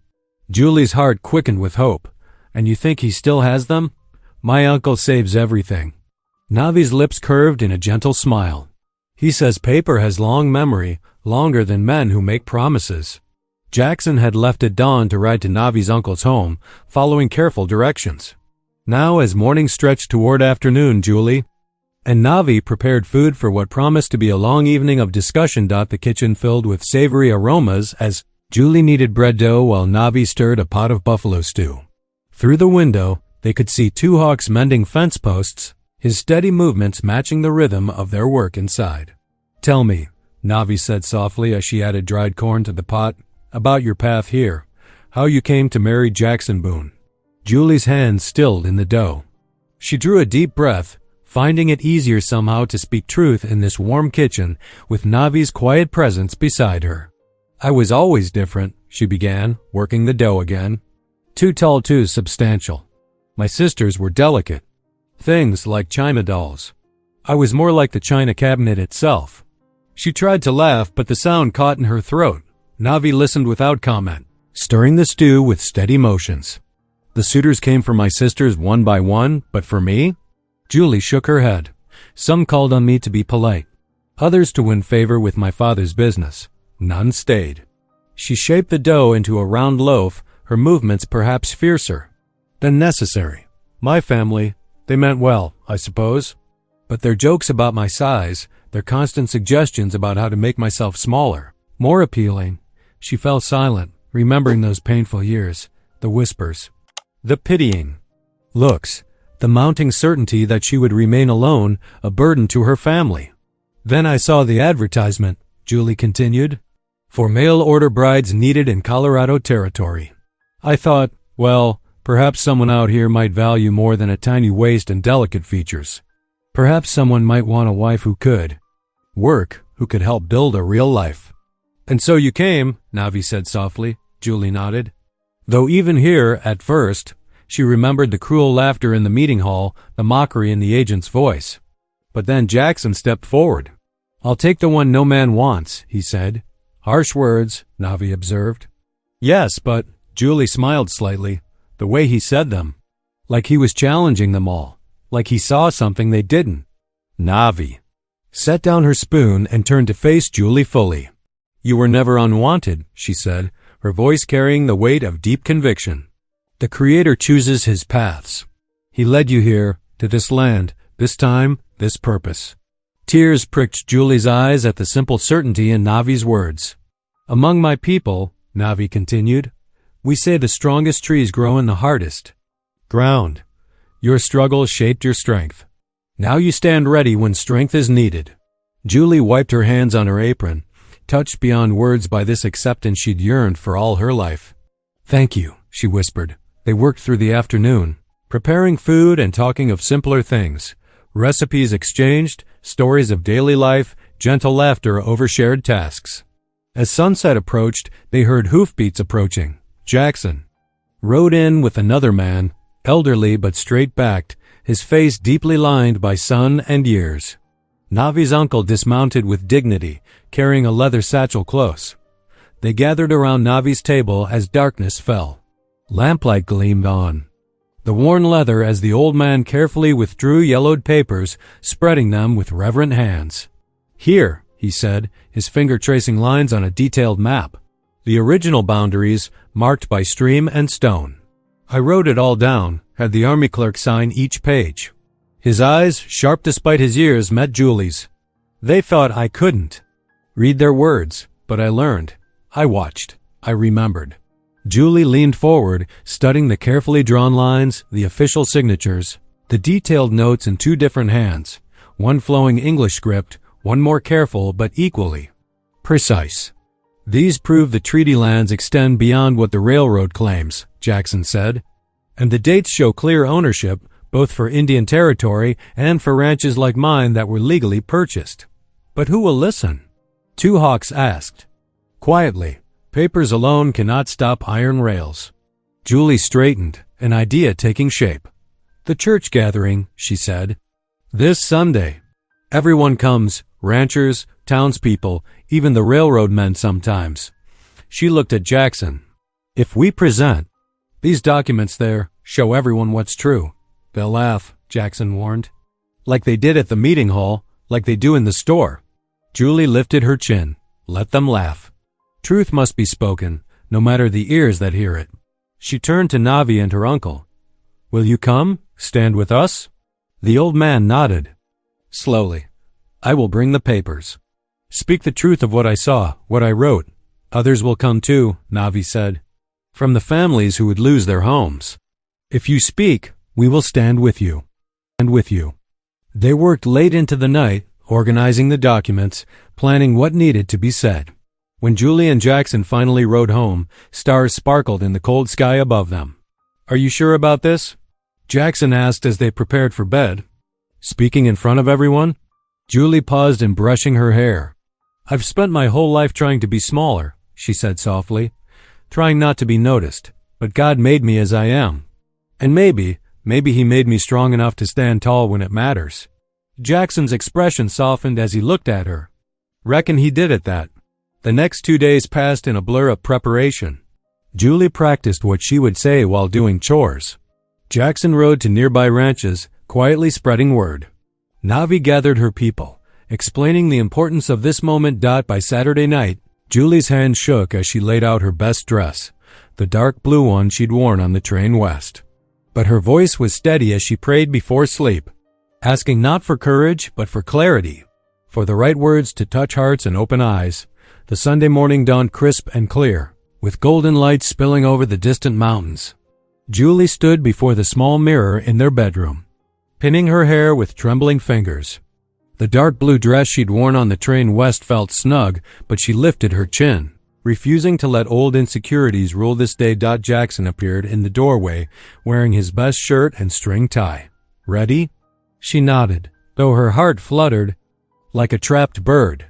A: Julie's heart quickened with hope. And you think he still has them? My uncle saves everything. Navi's lips curved in a gentle smile. He says paper has long memory, longer than men who make promises. Jackson had left at dawn to ride to Navi's uncle's home, following careful directions. Now as morning stretched toward afternoon, Julie and Navi prepared food for what promised to be a long evening of discussion. The kitchen filled with savory aromas as Julie kneaded bread dough while Navi stirred a pot of buffalo stew. Through the window, they could see Two Hawks mending fence posts, his steady movements matching the rhythm of their work inside. Tell me, Navi said softly as she added dried corn to the pot, about your path here, how you came to marry Jackson Boone. Julie's hands stilled in the dough. She drew a deep breath, finding it easier somehow to speak truth in this warm kitchen with Navi's quiet presence beside her. I was always different, she began, working the dough again. Too tall, too substantial. My sisters were delicate. Things like china dolls. I was more like the china cabinet itself. She tried to laugh, but the sound caught in her throat. Navi listened without comment, stirring the stew with steady motions. The suitors came for my sisters one by one, but for me? Julie shook her head. Some called on me to be polite. Others to win favor with my father's business. None stayed. She shaped the dough into a round loaf, her movements perhaps fiercer than necessary. My family, they meant well, I suppose. But their jokes about my size, their constant suggestions about how to make myself smaller, more appealing. She fell silent, remembering those painful years, the whispers, the pitying looks, the mounting certainty that she would remain alone, a burden to her family. Then I saw the advertisement, Julie continued, for mail-order brides needed in Colorado territory. I thought, well, perhaps someone out here might value more than a tiny waist and delicate features. Perhaps someone might want a wife who could work, who could help build a real life. And so you came, Navi said softly. Julie nodded. Though even here, at first, she remembered the cruel laughter in the meeting hall, the mockery in the agent's voice. But then Jackson stepped forward. I'll take the one no man wants, he said. Harsh words, Navi observed. Yes, but, Julie smiled slightly, the way he said them. Like he was challenging them all. Like he saw something they didn't. Navi set down her spoon and turned to face Julie fully. You were never unwanted, she said, her voice carrying the weight of deep conviction. The Creator chooses his paths. He led you here, to this land, this time, this purpose. Tears pricked Julie's eyes at the simple certainty in Navi's words. Among my people, Navi continued, we say the strongest trees grow in the hardest ground. Your struggle shaped your strength. Now you stand ready when strength is needed. Julie wiped her hands on her apron, touched beyond words by this acceptance she'd yearned for all her life. Thank you, she whispered. They worked through the afternoon, preparing food and talking of simpler things. Recipes exchanged, stories of daily life, gentle laughter over shared tasks. As sunset approached, they heard hoofbeats approaching. Jackson rode in with another man, elderly but straight-backed, his face deeply lined by sun and years. Navi's uncle dismounted with dignity, carrying a leather satchel close. They gathered around Navi's table as darkness fell. Lamplight gleamed on the worn leather as the old man carefully withdrew yellowed papers, spreading them with reverent hands. Here, he said, his finger tracing lines on a detailed map. The original boundaries, marked by stream and stone. I wrote it all down, had the army clerk sign each page. His eyes, sharp despite his years, met Julie's. They thought I couldn't read their words, but I learned. I watched. I remembered. Julie leaned forward, studying the carefully drawn lines, the official signatures, the detailed notes in two different hands, one flowing English script, one more careful but equally precise. These prove the treaty lands extend beyond what the railroad claims, Jackson said, and the dates show clear ownership, both for Indian territory and for ranches like mine that were legally purchased. But who will listen? Two Hawks asked. Quietly, papers alone cannot stop iron rails. Julie straightened, an idea taking shape. The church gathering, she said. This Sunday. Everyone comes, ranchers, townspeople, even the railroad men sometimes. She looked at Jackson. If we present these documents there, show everyone what's true. They'll laugh, Jackson warned. Like they did at the meeting hall, like they do in the store. Julie lifted her chin. Let them laugh. Truth must be spoken, no matter the ears that hear it. She turned to Navi and her uncle. Will you come? Stand with us? The old man nodded. Slowly. I will bring the papers. Speak the truth of what I saw, what I wrote. Others will come too, Navi said. From the families who would lose their homes. If you speak, we will stand with you. And with you. They worked late into the night, organizing the documents, planning what needed to be said. When Julie and Jackson finally rode home, stars sparkled in the cold sky above them. Are you sure about this? Jackson asked as they prepared for bed. Speaking in front of everyone? Julie paused in brushing her hair. I've spent my whole life trying to be smaller, she said softly, trying not to be noticed, but God made me as I am. And maybe he made me strong enough to stand tall when it matters. Jackson's expression softened as he looked at her. Reckon he did at that. The next 2 days passed in a blur of preparation. Julie practiced what she would say while doing chores. Jackson rode to nearby ranches, quietly spreading word. Navi gathered her people, explaining the importance of this moment. By Saturday night, Julie's hand shook as she laid out her best dress, the dark blue one she'd worn on the train west. But her voice was steady as she prayed before sleep, asking not for courage, but for clarity, for the right words to touch hearts and open eyes, The Sunday morning dawned crisp and clear, with golden lights spilling over the distant mountains. Julie stood before the small mirror in their bedroom, pinning her hair with trembling fingers. The dark blue dress she'd worn on the train west felt snug, but she lifted her chin, refusing to let old insecurities rule this day. Jackson appeared in the doorway, wearing his best shirt and string tie. "Ready?" She nodded, though her heart fluttered like a trapped bird.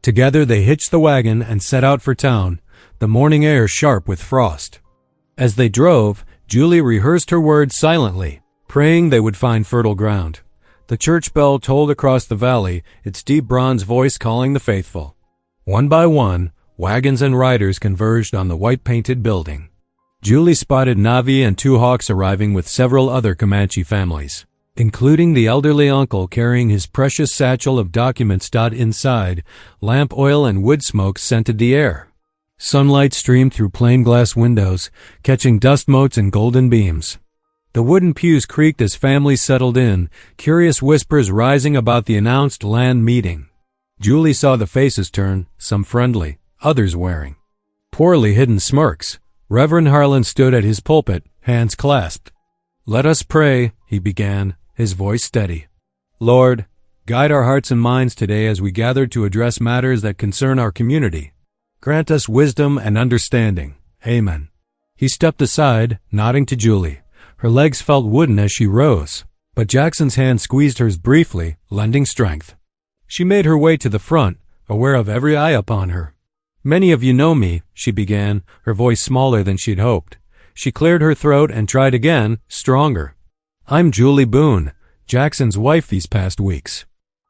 A: Together they hitched the wagon and set out for town, the morning air sharp with frost. As they drove, Julie rehearsed her words silently, praying they would find fertile ground. The church bell tolled across the valley, its deep bronze voice calling the faithful. One by one, wagons and riders converged on the white-painted building. Julie spotted Navi and 2 hawks arriving with several other Comanche families, including the elderly uncle carrying his precious satchel of documents. Inside, lamp oil and wood smoke scented the air. Sunlight streamed through plain glass windows, catching dust motes and golden beams. The wooden pews creaked as families settled in, curious whispers rising about the announced land meeting. Julie saw the faces turn, some friendly, others wearing poorly hidden smirks. Reverend Harlan stood at his pulpit, hands clasped. "Let us pray," he began, his voice steady. "Lord, guide our hearts and minds today as we gather to address matters that concern our community. Grant us wisdom and understanding. Amen." He stepped aside, nodding to Julie. Her legs felt wooden as she rose, but Jackson's hand squeezed hers briefly, lending strength. She made her way to the front, aware of every eye upon her. "Many of you know me," she began, her voice smaller than she'd hoped. She cleared her throat and tried again, stronger. "I'm Julie Boone, Jackson's wife these past weeks."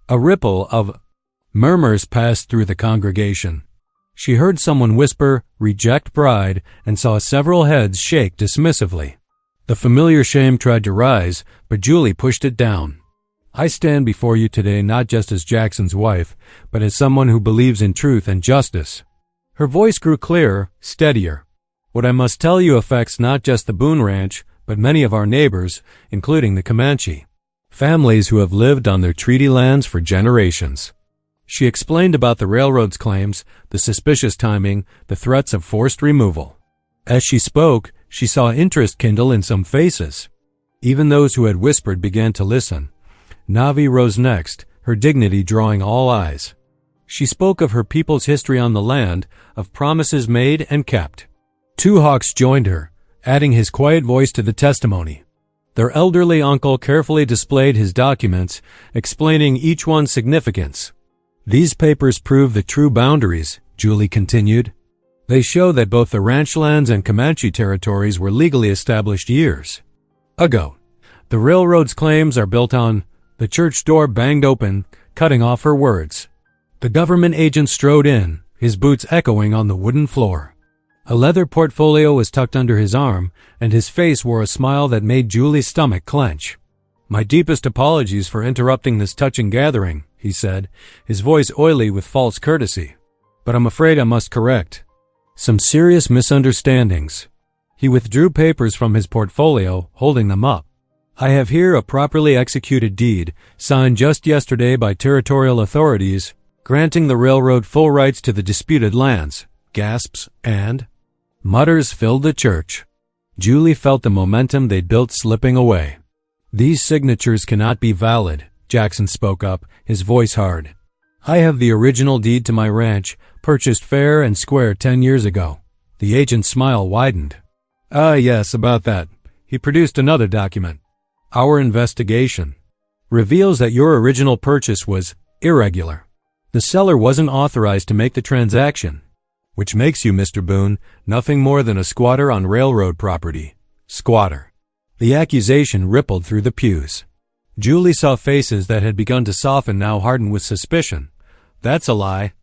A: A ripple of murmurs passed through the congregation. She heard someone whisper, "Reject bride," and saw several heads shake dismissively. The familiar shame tried to rise, but Julie pushed it down. "I stand before you today not just as Jackson's wife, but as someone who believes in truth and justice." Her voice grew clearer, steadier. "What I must tell you affects not just the Boone Ranch, but many of our neighbors, including the Comanche, families who have lived on their treaty lands for generations." She explained about the railroad's claims, the suspicious timing, the threats of forced removal. As she spoke, she saw interest kindle in some faces. Even those who had whispered began to listen. Navi rose next, her dignity drawing all eyes. She spoke of her people's history on the land, of promises made and kept. 2 hawks joined her, adding his quiet voice to the testimony. Their elderly uncle carefully displayed his documents, explaining each one's significance. "These papers prove the true boundaries," Julie continued. "They show that both the ranch lands and Comanche territories were legally established years ago. The railroad's claims are built on—" The church door banged open, cutting off her words. The government agent strode in, his boots echoing on the wooden floor. A leather portfolio was tucked under his arm, and his face wore a smile that made Julie's stomach clench. "My deepest apologies for interrupting this touching gathering," he said, his voice oily with false courtesy. "But I'm afraid I must correct some serious misunderstandings." He withdrew papers from his portfolio, holding them up. "I have here a properly executed deed, signed just yesterday by territorial authorities, granting the railroad full rights to the disputed lands." Gasps and mutters filled the church. Julie felt the momentum they'd built slipping away. "These signatures cannot be valid," Jackson spoke up, his voice hard. "I have the original deed to my ranch, purchased fair and square 10 years ago." The agent's smile widened. "Ah, yes, about that." He produced another document. "Our investigation reveals that your original purchase was irregular. The seller wasn't authorized to make the transaction, which makes you, Mr. Boone, nothing more than a squatter on railroad property." Squatter. The accusation rippled through the pews. Julie saw faces that had begun to soften now hardened with suspicion. "That's a lie,"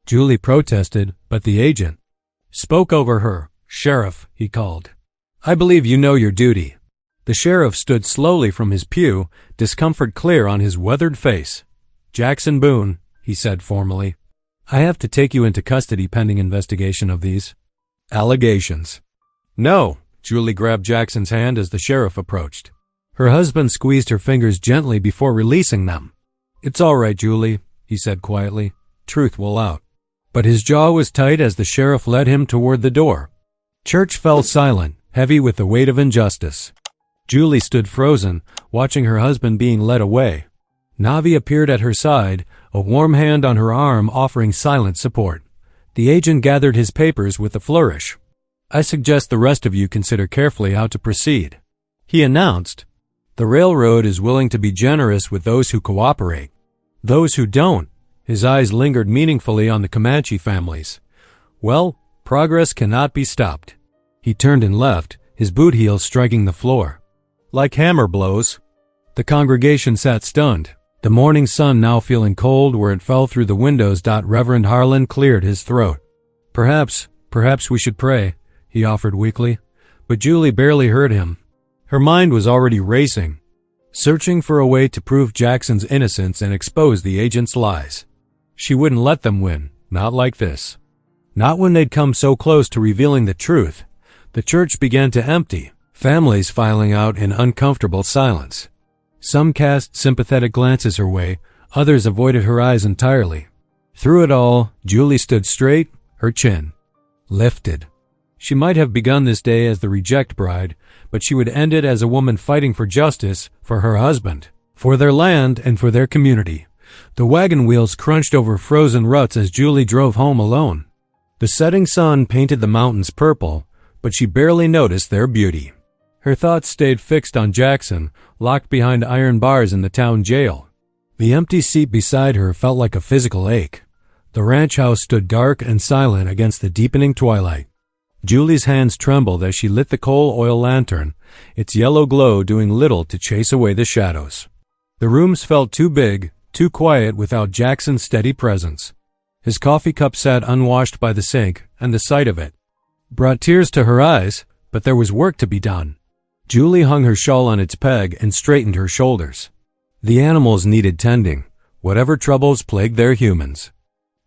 A: Julie protested, but the agent spoke over her. "Sheriff," he called, "I believe you know your duty." The sheriff stood slowly from his pew, discomfort clear on his weathered face. "Jackson Boone," he said formally, "I have to take you into custody pending investigation of these allegations." "No," Julie grabbed Jackson's hand as the sheriff approached. Her husband squeezed her fingers gently before releasing them. "It's all right, Julie," he said quietly. "Truth will out." but his jaw was tight as the sheriff led him toward the door. Church fell silent, heavy with the weight of injustice. Julie stood frozen, watching her husband being led away. Navi appeared at her side, a warm hand on her arm offering silent support. The agent gathered his papers with a flourish. "I suggest the rest of you consider carefully how to proceed," he announced. "The railroad is willing to be generous with those who cooperate. Those who don't," his eyes lingered meaningfully on the Comanche families, "well, progress cannot be stopped." He turned and left, his boot heels striking the floor. Like hammer blows. The congregation sat stunned, the morning sun now feeling cold where it fell through the windows. Reverend Harlan cleared his throat. Perhaps we should pray," he offered weakly, but Julie barely heard him. Her mind was already racing, searching for a way to prove Jackson's innocence and expose the agent's lies. She wouldn't let them win, not like this. Not when they'd come so close to revealing the truth. The church began to empty, families filing out in uncomfortable silence. Some cast sympathetic glances her way, others avoided her eyes entirely. Through it all, Julie stood straight, her chin lifted. She might have begun this day as the reject bride, but she would end it as a woman fighting for justice, for her husband, for their land, and for their community. The wagon wheels crunched over frozen ruts as Julie drove home alone. The setting sun painted the mountains purple, but she barely noticed their beauty. Her thoughts stayed fixed on Jackson, locked behind iron bars in the town jail. The empty seat beside her felt like a physical ache. The ranch house stood dark and silent against the deepening twilight. Julie's hands trembled as she lit the coal oil lantern, its yellow glow doing little to chase away the shadows. The rooms felt too big, too quiet without Jackson's steady presence. His coffee cup sat unwashed by the sink, and the sight of it brought tears to her eyes, but there was work to be done. Julie hung her shawl on its peg and straightened her shoulders. The animals needed tending, whatever troubles plagued their humans.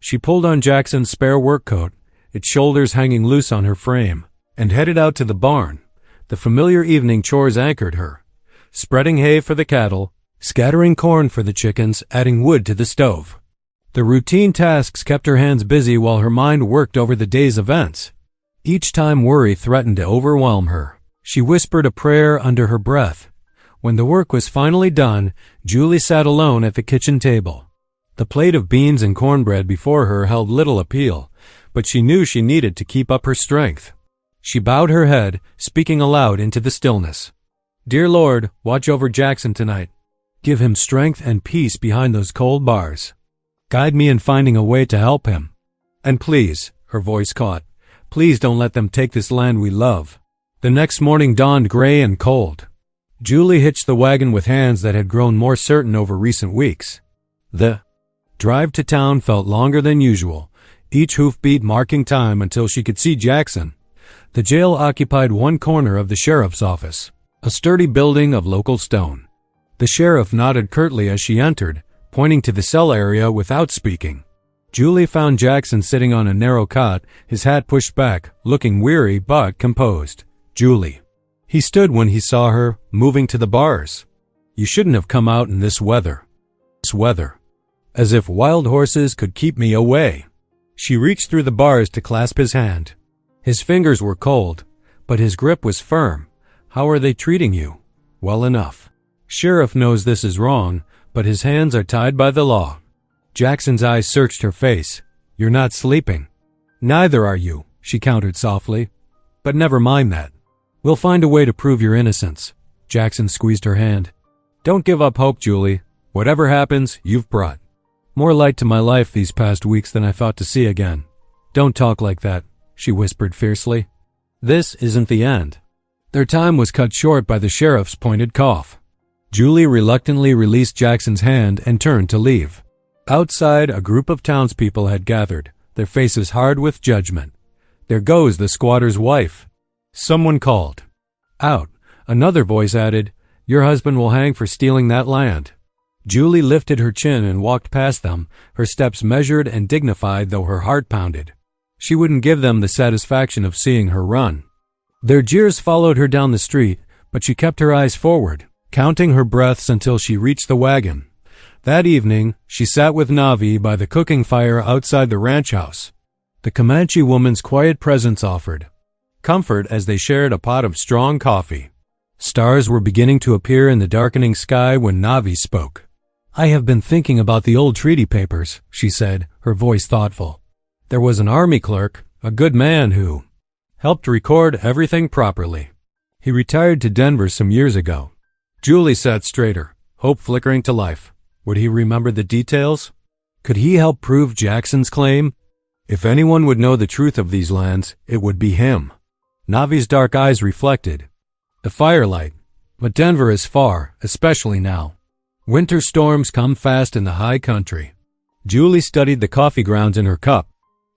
A: She pulled on Jackson's spare work coat, its shoulders hanging loose on her frame, and headed out to the barn. The familiar evening chores anchored her, spreading hay for the cattle, scattering corn for the chickens, adding wood to the stove. The routine tasks kept her hands busy while her mind worked over the day's events. Each time worry threatened to overwhelm her, she whispered a prayer under her breath. When the work was finally done, Julie sat alone at the kitchen table. The plate of beans and cornbread before her held little appeal, but she knew she needed to keep up her strength. She bowed her head, speaking aloud into the stillness. "Dear Lord, watch over Jackson tonight. Give him strength and peace behind those cold bars. Guide me in finding a way to help him. And please," her voice caught, "please don't let them take this land we love." The next morning dawned gray and cold. Julie hitched the wagon with hands that had grown more certain over recent weeks. The drive to town felt longer than usual, each hoofbeat marking time until she could see Jackson. The jail occupied one corner of the sheriff's office, a sturdy building of local stone. The sheriff nodded curtly as she entered, pointing to the cell area without speaking. Julie found Jackson sitting on a narrow cot, his hat pushed back, looking weary but composed. "Julie." He stood when he saw her, moving to the bars. "You shouldn't have come out in this weather. This weather. As if wild horses could keep me away." She reached through the bars to clasp his hand. His fingers were cold, but his grip was firm. "How are they treating you?" "Well enough. Sheriff knows this is wrong, but his hands are tied by the law." Jackson's eyes searched her face. "You're not sleeping." "Neither are you," she countered softly. "But never mind that. We'll find a way to prove your innocence." Jackson squeezed her hand. "Don't give up hope, Julie. Whatever happens, you've brought more light to my life these past weeks than I thought to see again." "Don't talk like that," she whispered fiercely. "This isn't the end." Their time was cut short by the sheriff's pointed cough. Julie reluctantly released Jackson's hand and turned to leave. Outside, a group of townspeople had gathered, their faces hard with judgment. "There goes the squatter's wife." Someone called. Out. Another voice added, "Your husband will hang for stealing that land." Julie lifted her chin and walked past them, her steps measured and dignified though her heart pounded. She wouldn't give them the satisfaction of seeing her run. Their jeers followed her down the street, but she kept her eyes forward, counting her breaths until she reached the wagon. That evening, she sat with Navi by the cooking fire outside the ranch house. The Comanche woman's quiet presence offered comfort as they shared a pot of strong coffee. Stars were beginning to appear in the darkening sky when Navi spoke. "I have been thinking about the old treaty papers," she said, her voice thoughtful. "There was an army clerk, a good man who helped record everything properly. He retired to Denver some years ago." Julie sat straighter, hope flickering to life. Would he remember the details? Could he help prove Jackson's claim? If anyone would know the truth of these lands, it would be him. Navi's dark eyes reflected the firelight. But Denver is far, especially now. Winter storms come fast in the high country. Julie studied the coffee grounds in her cup.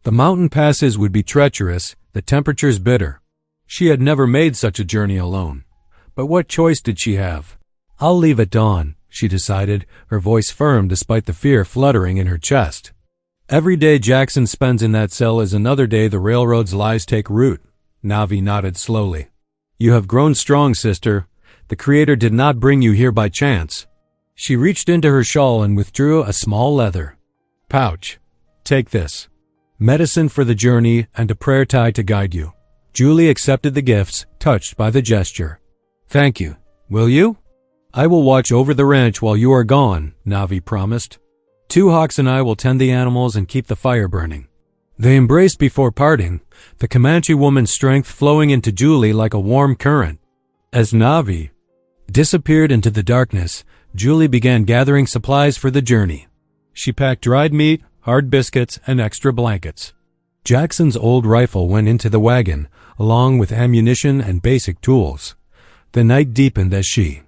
A: The mountain passes would be treacherous, the temperatures bitter. She had never made such a journey alone. But what choice did she have? "I'll leave at dawn," she decided, her voice firm despite the fear fluttering in her chest. "Every day Jackson spends in that cell is another day the railroad's lies take root." Navi nodded slowly. "You have grown strong, sister. The Creator did not bring you here by chance." She reached into her shawl and withdrew a small leather pouch. "Take this. Medicine for the journey and a prayer tie to guide you." Julie accepted the gifts, touched by the gesture. "Thank you. Will you?" "I will watch over the ranch while you are gone," Navi promised. "Two Hawks and I will tend the animals and keep the fire burning." They embraced before parting, the Comanche woman's strength flowing into Julie like a warm current. As Navi disappeared into the darkness, Julie began gathering supplies for the journey. She packed dried meat, hard biscuits, and extra blankets. Jackson's old rifle went into the wagon, along with ammunition and basic tools. The night deepened as she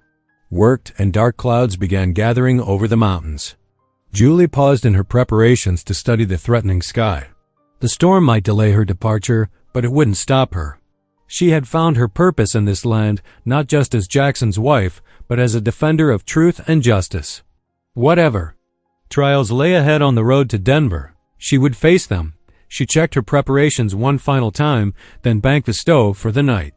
A: worked, and dark clouds began gathering over the mountains. Julie paused in her preparations to study the threatening sky. The storm might delay her departure, but it wouldn't stop her. She had found her purpose in this land, not just as Jackson's wife, but as a defender of truth and justice. Whatever trials lay ahead on the road to Denver, she would face them. She checked her preparations one final time, then banked the stove for the night.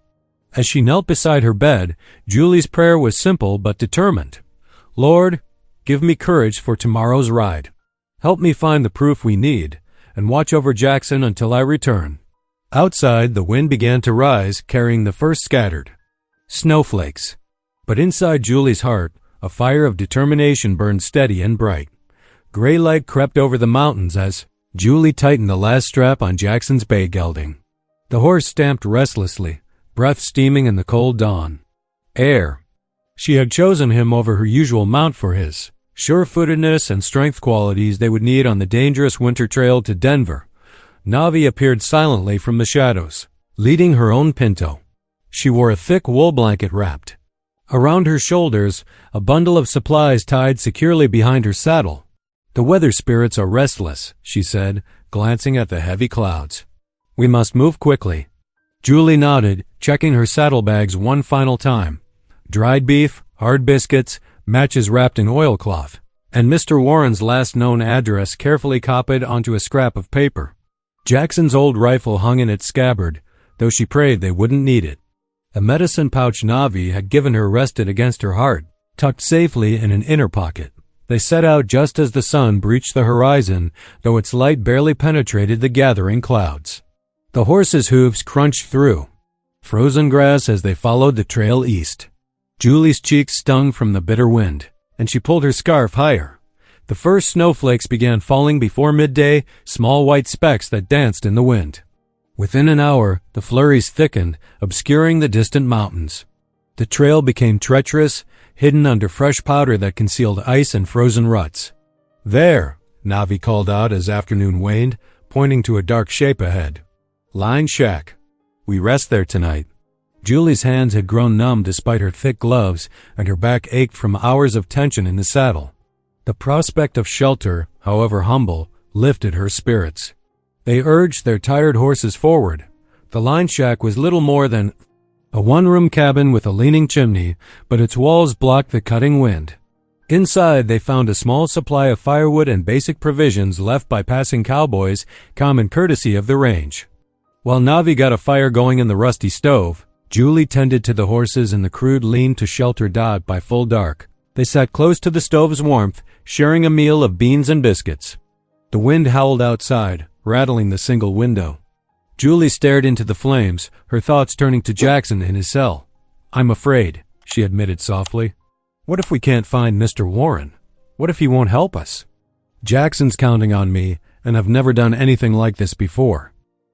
A: As she knelt beside her bed, Julie's prayer was simple but determined. "Lord, give me courage for tomorrow's ride. Help me find the proof we need, and watch over Jackson until I return." Outside, the wind began to rise, carrying the first scattered snowflakes. But inside Julie's heart, a fire of determination burned steady and bright. Gray light crept over the mountains as Julie tightened the last strap on Jackson's bay gelding. The horse stamped restlessly, breath steaming in the cold dawn air. She had chosen him over her usual mount for his sure-footedness and strength qualities they would need on the dangerous winter trail to Denver. Navi appeared silently from the shadows, leading her own pinto. She wore a thick wool blanket wrapped around her shoulders, a bundle of supplies tied securely behind her saddle. "The weather spirits are restless," she said, glancing at the heavy clouds. "We must move quickly." Julie nodded, checking her saddlebags one final time. Dried beef, hard biscuits, matches wrapped in oilcloth, and Mr. Warren's last known address carefully copied onto a scrap of paper. Jackson's old rifle hung in its scabbard, though she prayed they wouldn't need it. A medicine pouch Navi had given her rested against her heart, tucked safely in an inner pocket. They set out just as the sun breached the horizon, though its light barely penetrated the gathering clouds. The horses' hooves crunched through frozen grass as they followed the trail east. Julie's cheeks stung from the bitter wind, and she pulled her scarf higher. The first snowflakes began falling before midday, small white specks that danced in the wind. Within an hour, the flurries thickened, obscuring the distant mountains. The trail became treacherous, hidden under fresh powder that concealed ice and frozen ruts. "There," Navi called out as afternoon waned, pointing to a dark shape ahead. "Line shack. We rest there tonight." Julie's hands had grown numb despite her thick gloves, and her back ached from hours of tension in the saddle. The prospect of shelter, however humble, lifted her spirits. They urged their tired horses forward. The line shack was little more than a one-room cabin with a leaning chimney, but its walls blocked the cutting wind. Inside, they found a small supply of firewood and basic provisions left by passing cowboys, common courtesy of the range. While Navi got a fire going in the rusty stove, Julie tended to the horses in the crude lean-to-shelter dot by full dark. They sat close to the stove's warmth, sharing a meal of beans and biscuits. The wind howled outside, rattling the single window. Julie stared into the flames, her thoughts turning to Jackson in his cell. "I'm afraid," she admitted softly. "What if we can't find Mr. Warren? What if he won't help us? Jackson's counting on me, and I've never done anything like this before."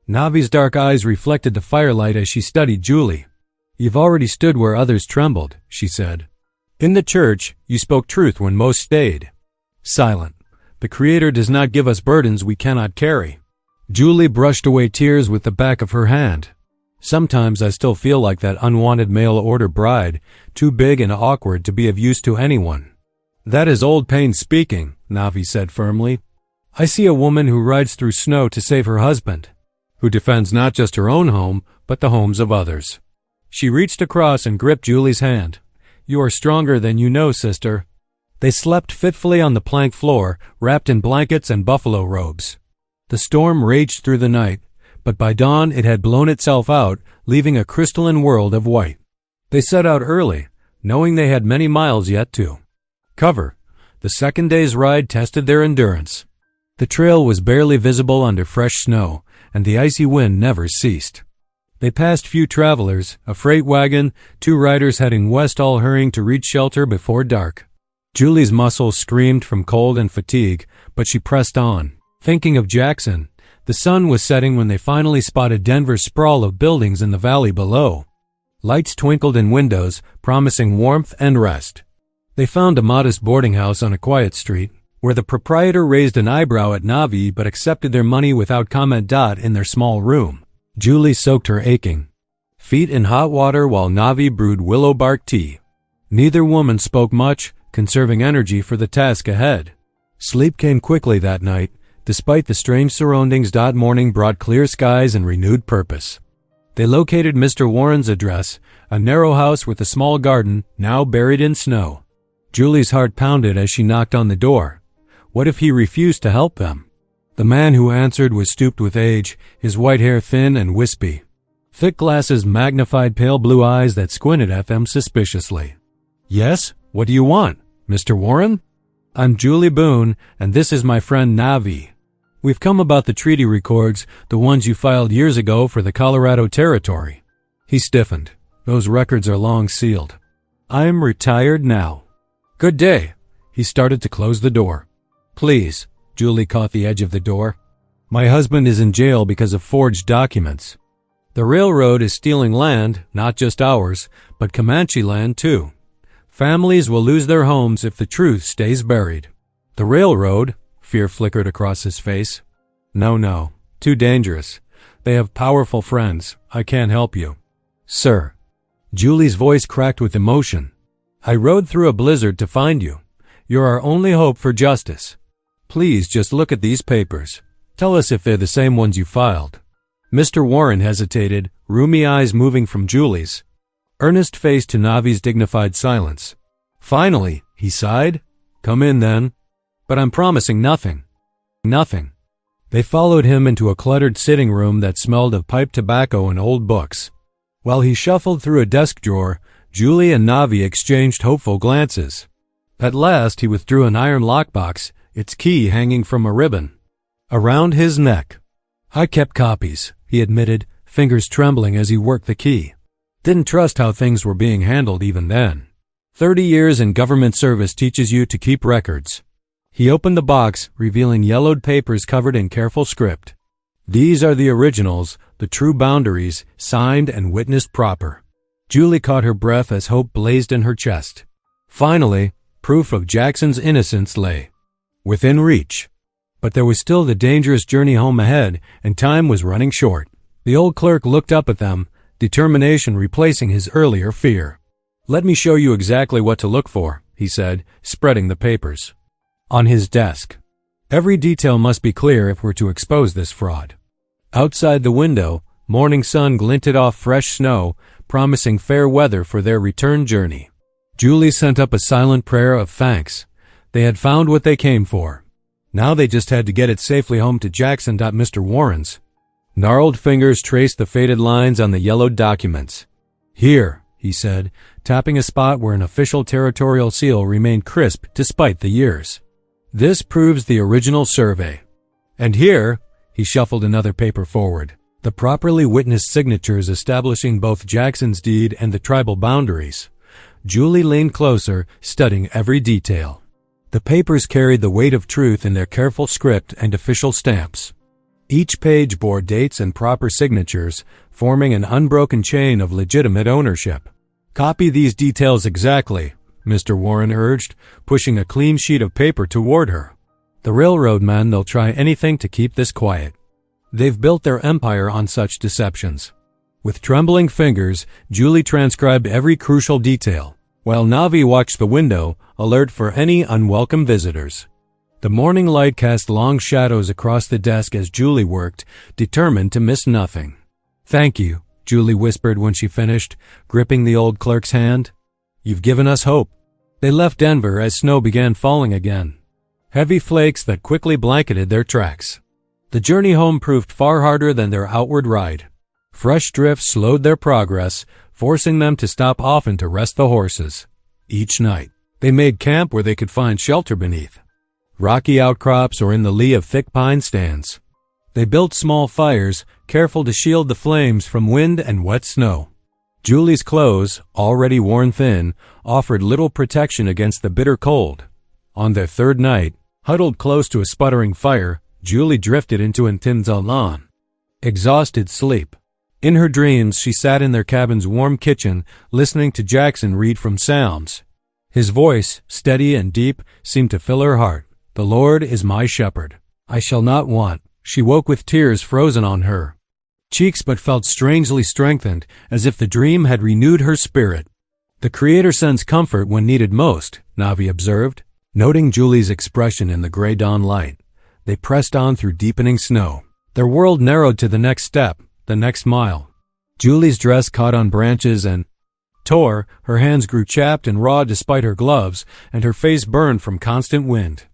A: Navi's dark eyes reflected the firelight as she studied Julie. "You've already stood where others trembled," she said. "In the church, you spoke truth when most stayed." Silent. "The Creator does not give us burdens we cannot carry." Julie brushed away tears with the back of her hand. "Sometimes I still feel like that unwanted mail-order bride, too big and awkward to be of use to anyone." "That is old pain speaking," Navi said firmly. "I see a woman who rides through snow to save her husband, who defends not just her own home, but the homes of others." She reached across and gripped Julie's hand. "You are stronger than you know, sister." They slept fitfully on the plank floor, wrapped in blankets and buffalo robes. The storm raged through the night, but by dawn it had blown itself out, leaving a crystalline world of white. They set out early, knowing they had many miles yet to cover. The second day's ride tested their endurance. The trail was barely visible under fresh snow, and the icy wind never ceased. They passed few travelers, a freight wagon, 2 riders heading west, all hurrying to reach shelter before dark. Julie's muscles screamed from cold and fatigue, but she pressed on, thinking of Jackson. The sun was setting when they finally spotted Denver's sprawl of buildings in the valley below. Lights twinkled in windows, promising warmth and rest. They found a modest boarding house on a quiet street, where the proprietor raised an eyebrow at Navi but accepted their money without comment. In their small room, Julie soaked her aching feet in hot water while Navi brewed willow bark tea. Neither woman spoke much, conserving energy for the task ahead. Sleep came quickly that night, despite the strange surroundings. Morning brought clear skies and renewed purpose. They located Mr. Warren's address, a narrow house with a small garden, now buried in snow. Julie's heart pounded as she knocked on the door. What if he refused to help them? The man who answered was stooped with age, his white hair thin and wispy. Thick glasses magnified pale blue eyes that squinted at them suspiciously. "Yes? What do you want? Mr. Warren?" "I'm Julie Boone, and this is my friend Navi. We've come about the treaty records, the ones you filed years ago for the Colorado Territory." He stiffened. "Those records are long sealed. I'm retired now." "Good day." He started to close the door. "Please." Julie caught the edge of the door. "My husband is in jail because of forged documents. The railroad is stealing land, not just ours, but Comanche land too. Families will lose their homes if the truth stays buried." "The railroad?" Fear flickered across his face. No, too dangerous. They have powerful friends. I can't help you." "Sir." Julie's voice cracked with emotion. "I rode through a blizzard to find you. You're our only hope for justice. Please just look at these papers. Tell us if they're the same ones you filed." Mr. Warren hesitated, rheumy eyes moving from Julie's. Earnest face to Navi's dignified silence. "Finally," he sighed. "Come in then." "But I'm promising nothing." "Nothing." They followed him into a cluttered sitting room that smelled of pipe tobacco and old books. While he shuffled through a desk drawer, Julie and Navi exchanged hopeful glances. At last he withdrew an iron lockbox, its key hanging from a ribbon around his neck. "I kept copies," he admitted, fingers trembling as he worked the key. "Didn't trust how things were being handled even then. 30 years in government service teaches you to keep records." He opened the box, revealing yellowed papers covered in careful script. "These are the originals, the true boundaries, signed and witnessed proper." Julie caught her breath as hope blazed in her chest. Finally, proof of Jackson's innocence lay within reach. But there was still the dangerous journey home ahead, and time was running short. The old clerk looked up at them, determination replacing his earlier fear. "Let me show you exactly what to look for," he said, spreading the papers on his desk. "Every detail must be clear if we're to expose this fraud." Outside the window, morning sun glinted off fresh snow, promising fair weather for their return journey. Julie sent up a silent prayer of thanks. They had found what they came for. Now they just had to get it safely home to Jackson. Mr. Warren's gnarled fingers traced the faded lines on the yellowed documents. "Here," he said, tapping a spot where an official territorial seal remained crisp despite the years. "This proves the original survey. And here," he shuffled another paper forward, "the properly witnessed signatures establishing both Jackson's deed and the tribal boundaries." Julie leaned closer, studying every detail. The papers carried the weight of truth in their careful script and official stamps. Each page bore dates and proper signatures, forming an unbroken chain of legitimate ownership. "Copy these details exactly," Mr. Warren urged, pushing a clean sheet of paper toward her. "The railroad men, they'll try anything to keep this quiet. They've built their empire on such deceptions." With trembling fingers, Julie transcribed every crucial detail, while Navi watched the window, alert for any unwelcome visitors. The morning light cast long shadows across the desk as Julie worked, determined to miss nothing. "Thank you," Julie whispered when she finished, gripping the old clerk's hand. "You've given us hope." They left Denver as snow began falling again, heavy flakes that quickly blanketed their tracks. The journey home proved far harder than their outward ride. Fresh drifts slowed their progress, forcing them to stop often to rest the horses. Each night, they made camp where they could find shelter beneath rocky outcrops or in the lee of thick pine stands. They built small fires, careful to shield the flames from wind and wet snow. Julie's clothes, already worn thin, offered little protection against the bitter cold. On their third night, huddled close to a sputtering fire, Julie drifted into untamed exhausted sleep. In her dreams, she sat in their cabin's warm kitchen, listening to Jackson read from Psalms. His voice, steady and deep, seemed to fill her heart. "The Lord is my shepherd. I shall not want." She woke with tears frozen on her cheeks but felt strangely strengthened, as if the dream had renewed her spirit. "The Creator sends comfort when needed most," Navi observed, noting Julie's expression in the gray dawn light. They pressed on through deepening snow. Their world narrowed to the next step, the next mile. Julie's dress caught on branches and tore, her hands grew chapped and raw despite her gloves, and her face burned from constant wind.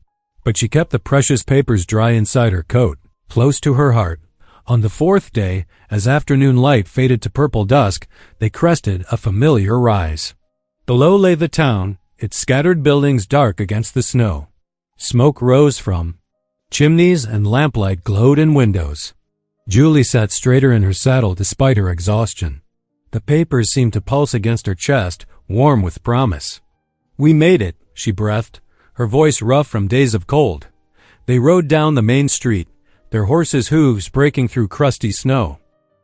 A: But she kept the precious papers dry inside her coat, close to her heart. On the fourth day, as afternoon light faded to purple dusk, they crested a familiar rise. Below lay the town, its scattered buildings dark against the snow. Smoke rose from chimneys and lamplight glowed in windows. Julie sat straighter in her saddle despite her exhaustion. The papers seemed to pulse against her chest, warm with promise. "We made it," she breathed, her voice rough from days of cold. They rode down the main street, their horses' hooves breaking through crusty snow.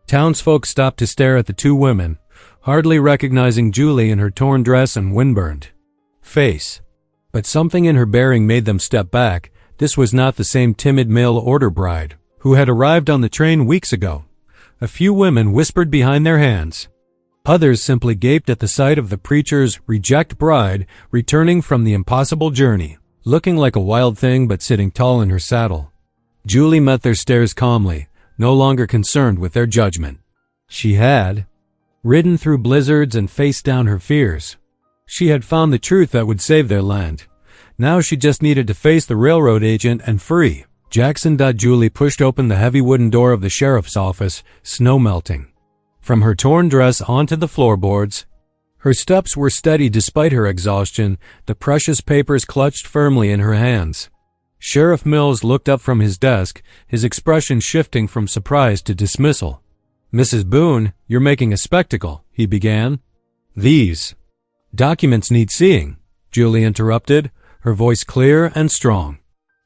A: Townsfolk stopped to stare at the two women, hardly recognizing Julie in her torn dress and windburned face. But something in her bearing made them step back. This was not the same timid mail-order bride who had arrived on the train weeks ago. A few women whispered behind their hands. Others simply gaped at the sight of the preacher's reject bride returning from the impossible journey, looking like a wild thing but sitting tall in her saddle. Julie met their stares calmly, no longer concerned with their judgment. She had ridden through blizzards and faced down her fears. She had found the truth that would save their land. Now she just needed to face the railroad agent and free Jackson. Julie pushed open the heavy wooden door of the sheriff's office, snow melting from her torn dress onto the floorboards. Her steps were steady despite her exhaustion, the precious papers clutched firmly in her hands. Sheriff Mills looked up from his desk, his expression shifting from surprise to dismissal. "Mrs. Boone, you're making a spectacle," he began. "These documents need seeing," Julie interrupted, her voice clear and strong.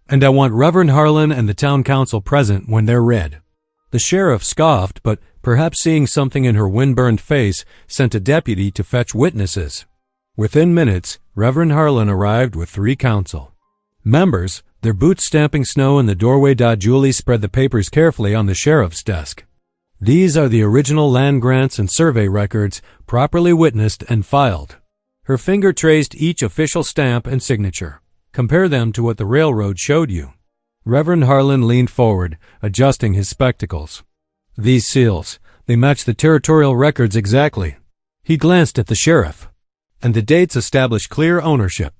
A: "And I want Reverend Harlan and the town council present when they're read." The sheriff scoffed, but perhaps seeing something in her wind-burned face, sent a deputy to fetch witnesses. Within minutes, Reverend Harlan arrived with 3 council members, their boots stamping snow in the doorway. Julie spread the papers carefully on the sheriff's desk. "These are the original land grants and survey records, properly witnessed and filed." Her finger traced each official stamp and signature. "Compare them to what the railroad showed you." Reverend Harlan leaned forward, adjusting his spectacles. "These seals, they match the territorial records exactly." He glanced at the sheriff. "And the dates establish clear ownership."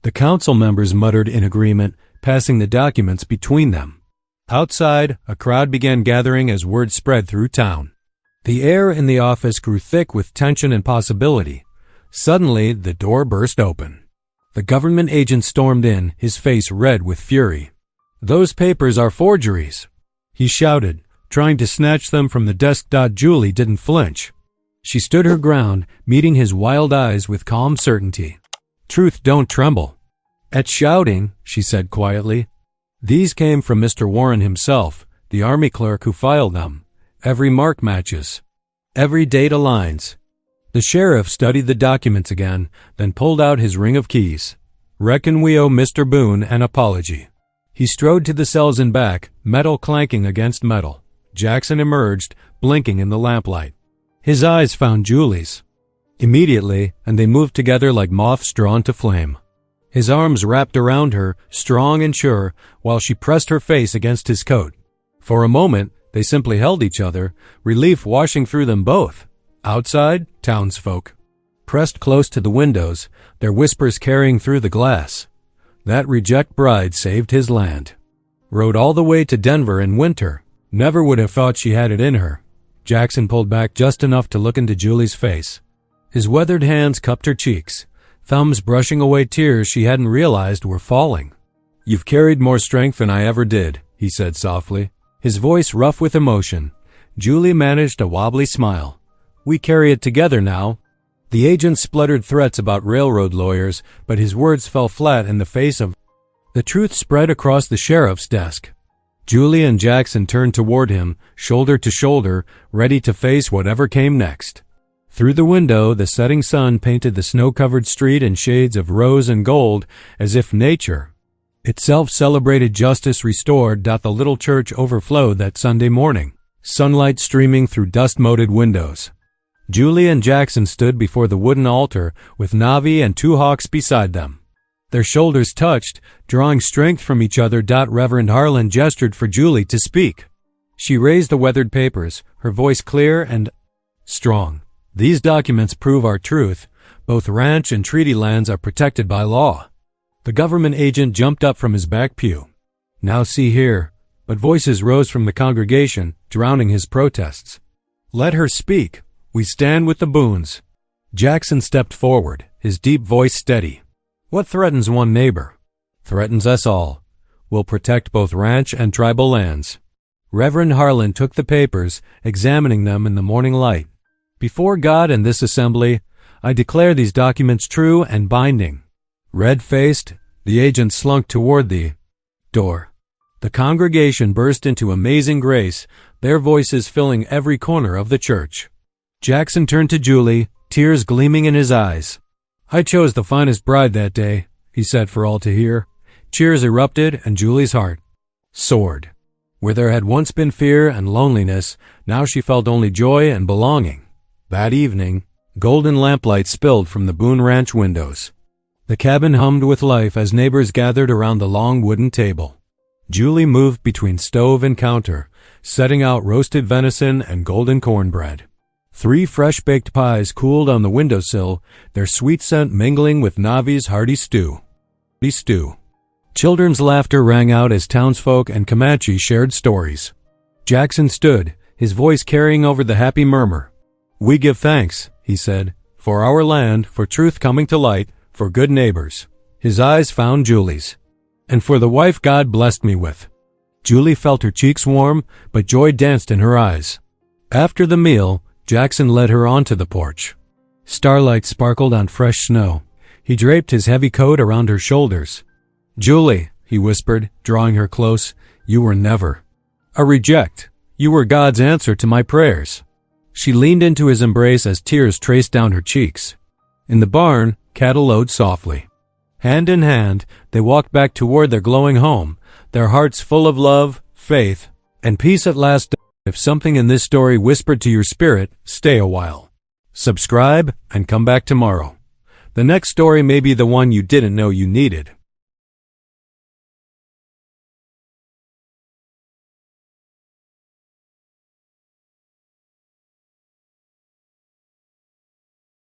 A: The council members muttered in agreement, passing the documents between them. Outside, a crowd began gathering as word spread through town. The air in the office grew thick with tension and possibility. Suddenly, the door burst open. The government agent stormed in, his face red with fury. "Those papers are forgeries," he shouted, trying to snatch them from the desk. Julie didn't flinch. She stood her ground, meeting his wild eyes with calm certainty. "Truth don't tremble." "At shouting," she said quietly. "These came from Mr. Warren himself, the army clerk who filed them. Every mark matches. Every date aligns." The sheriff studied the documents again, then pulled out his ring of keys. "Reckon we owe Mr. Boone an apology." He strode to the cells and back, metal clanking against metal. Jackson emerged, blinking in the lamplight. His eyes found Julie's. Immediately, and they moved together like moths drawn to flame. His arms wrapped around her, strong and sure, while she pressed her face against his coat. For a moment, they simply held each other, relief washing through them both. Outside, townsfolk pressed close to the windows, their whispers carrying through the glass. That reject bride saved his land. Rode all the way to Denver in winter. Never would have thought she had it in her. Jackson pulled back just enough to look into Julie's face. His weathered hands cupped her cheeks, thumbs brushing away tears she hadn't realized were falling. "You've carried more strength than I ever did," he said softly, his voice rough with emotion. Julie managed a wobbly smile. "We carry it together now." The agent spluttered threats about railroad lawyers, but his words fell flat in the face of... The truth spread across the sheriff's desk. Julie and Jackson turned toward him, shoulder to shoulder, ready to face whatever came next. Through the window, the setting sun painted the snow-covered street in shades of rose and gold, as if nature itself celebrated justice restored. The little church overflowed that Sunday morning, sunlight streaming through dust-moted windows. Julie and Jackson stood before the wooden altar, with Navi and two hawks beside them. Their shoulders touched, drawing strength from each other. Reverend Harlan gestured for Julie to speak. She raised the weathered papers, her voice clear and strong. "These documents prove our truth. Both ranch and treaty lands are protected by law." The government agent jumped up from his back pew. "Now see here," but voices rose from the congregation, drowning his protests. "Let her speak. We stand with the Boones." Jackson stepped forward, his deep voice steady. "What threatens one neighbor threatens us all. We'll protect both ranch and tribal lands." Reverend Harlan took the papers, examining them in the morning light. "Before God and this assembly, I declare these documents true and binding." Red-faced, the agent slunk toward the door. The congregation burst into amazing grace, their voices filling every corner of the church. Jackson turned to Julie, tears gleaming in his eyes. "I chose the finest bride that day," he said for all to hear. Cheers erupted, and Julie's heart soared. Where there had once been fear and loneliness, now she felt only joy and belonging. That evening, golden lamplight spilled from the Boone Ranch windows. The cabin hummed with life as neighbors gathered around the long wooden table. Julie moved between stove and counter, setting out roasted venison and golden cornbread. 3 fresh-baked pies cooled on the windowsill, their sweet scent mingling with Navi's hearty stew. Children's laughter rang out as townsfolk and Comanche shared stories. Jackson stood, his voice carrying over the happy murmur. "We give thanks," he said, "for our land, for truth coming to light, for good neighbors." His eyes found Julie's. "And for the wife God blessed me with." Julie felt her cheeks warm, but joy danced in her eyes. After the meal, Jackson led her onto the porch. Starlight sparkled on fresh snow. He draped his heavy coat around her shoulders. "Julie," he whispered, drawing her close, "you were never a reject. You were God's answer to my prayers." She leaned into his embrace as tears traced down her cheeks. In the barn, cattle lowed softly. Hand in hand, they walked back toward their glowing home, their hearts full of love, faith, and peace at last. If something in this story whispered to your spirit, stay a while. Subscribe and come back tomorrow. The next story may be the one you didn't know you needed.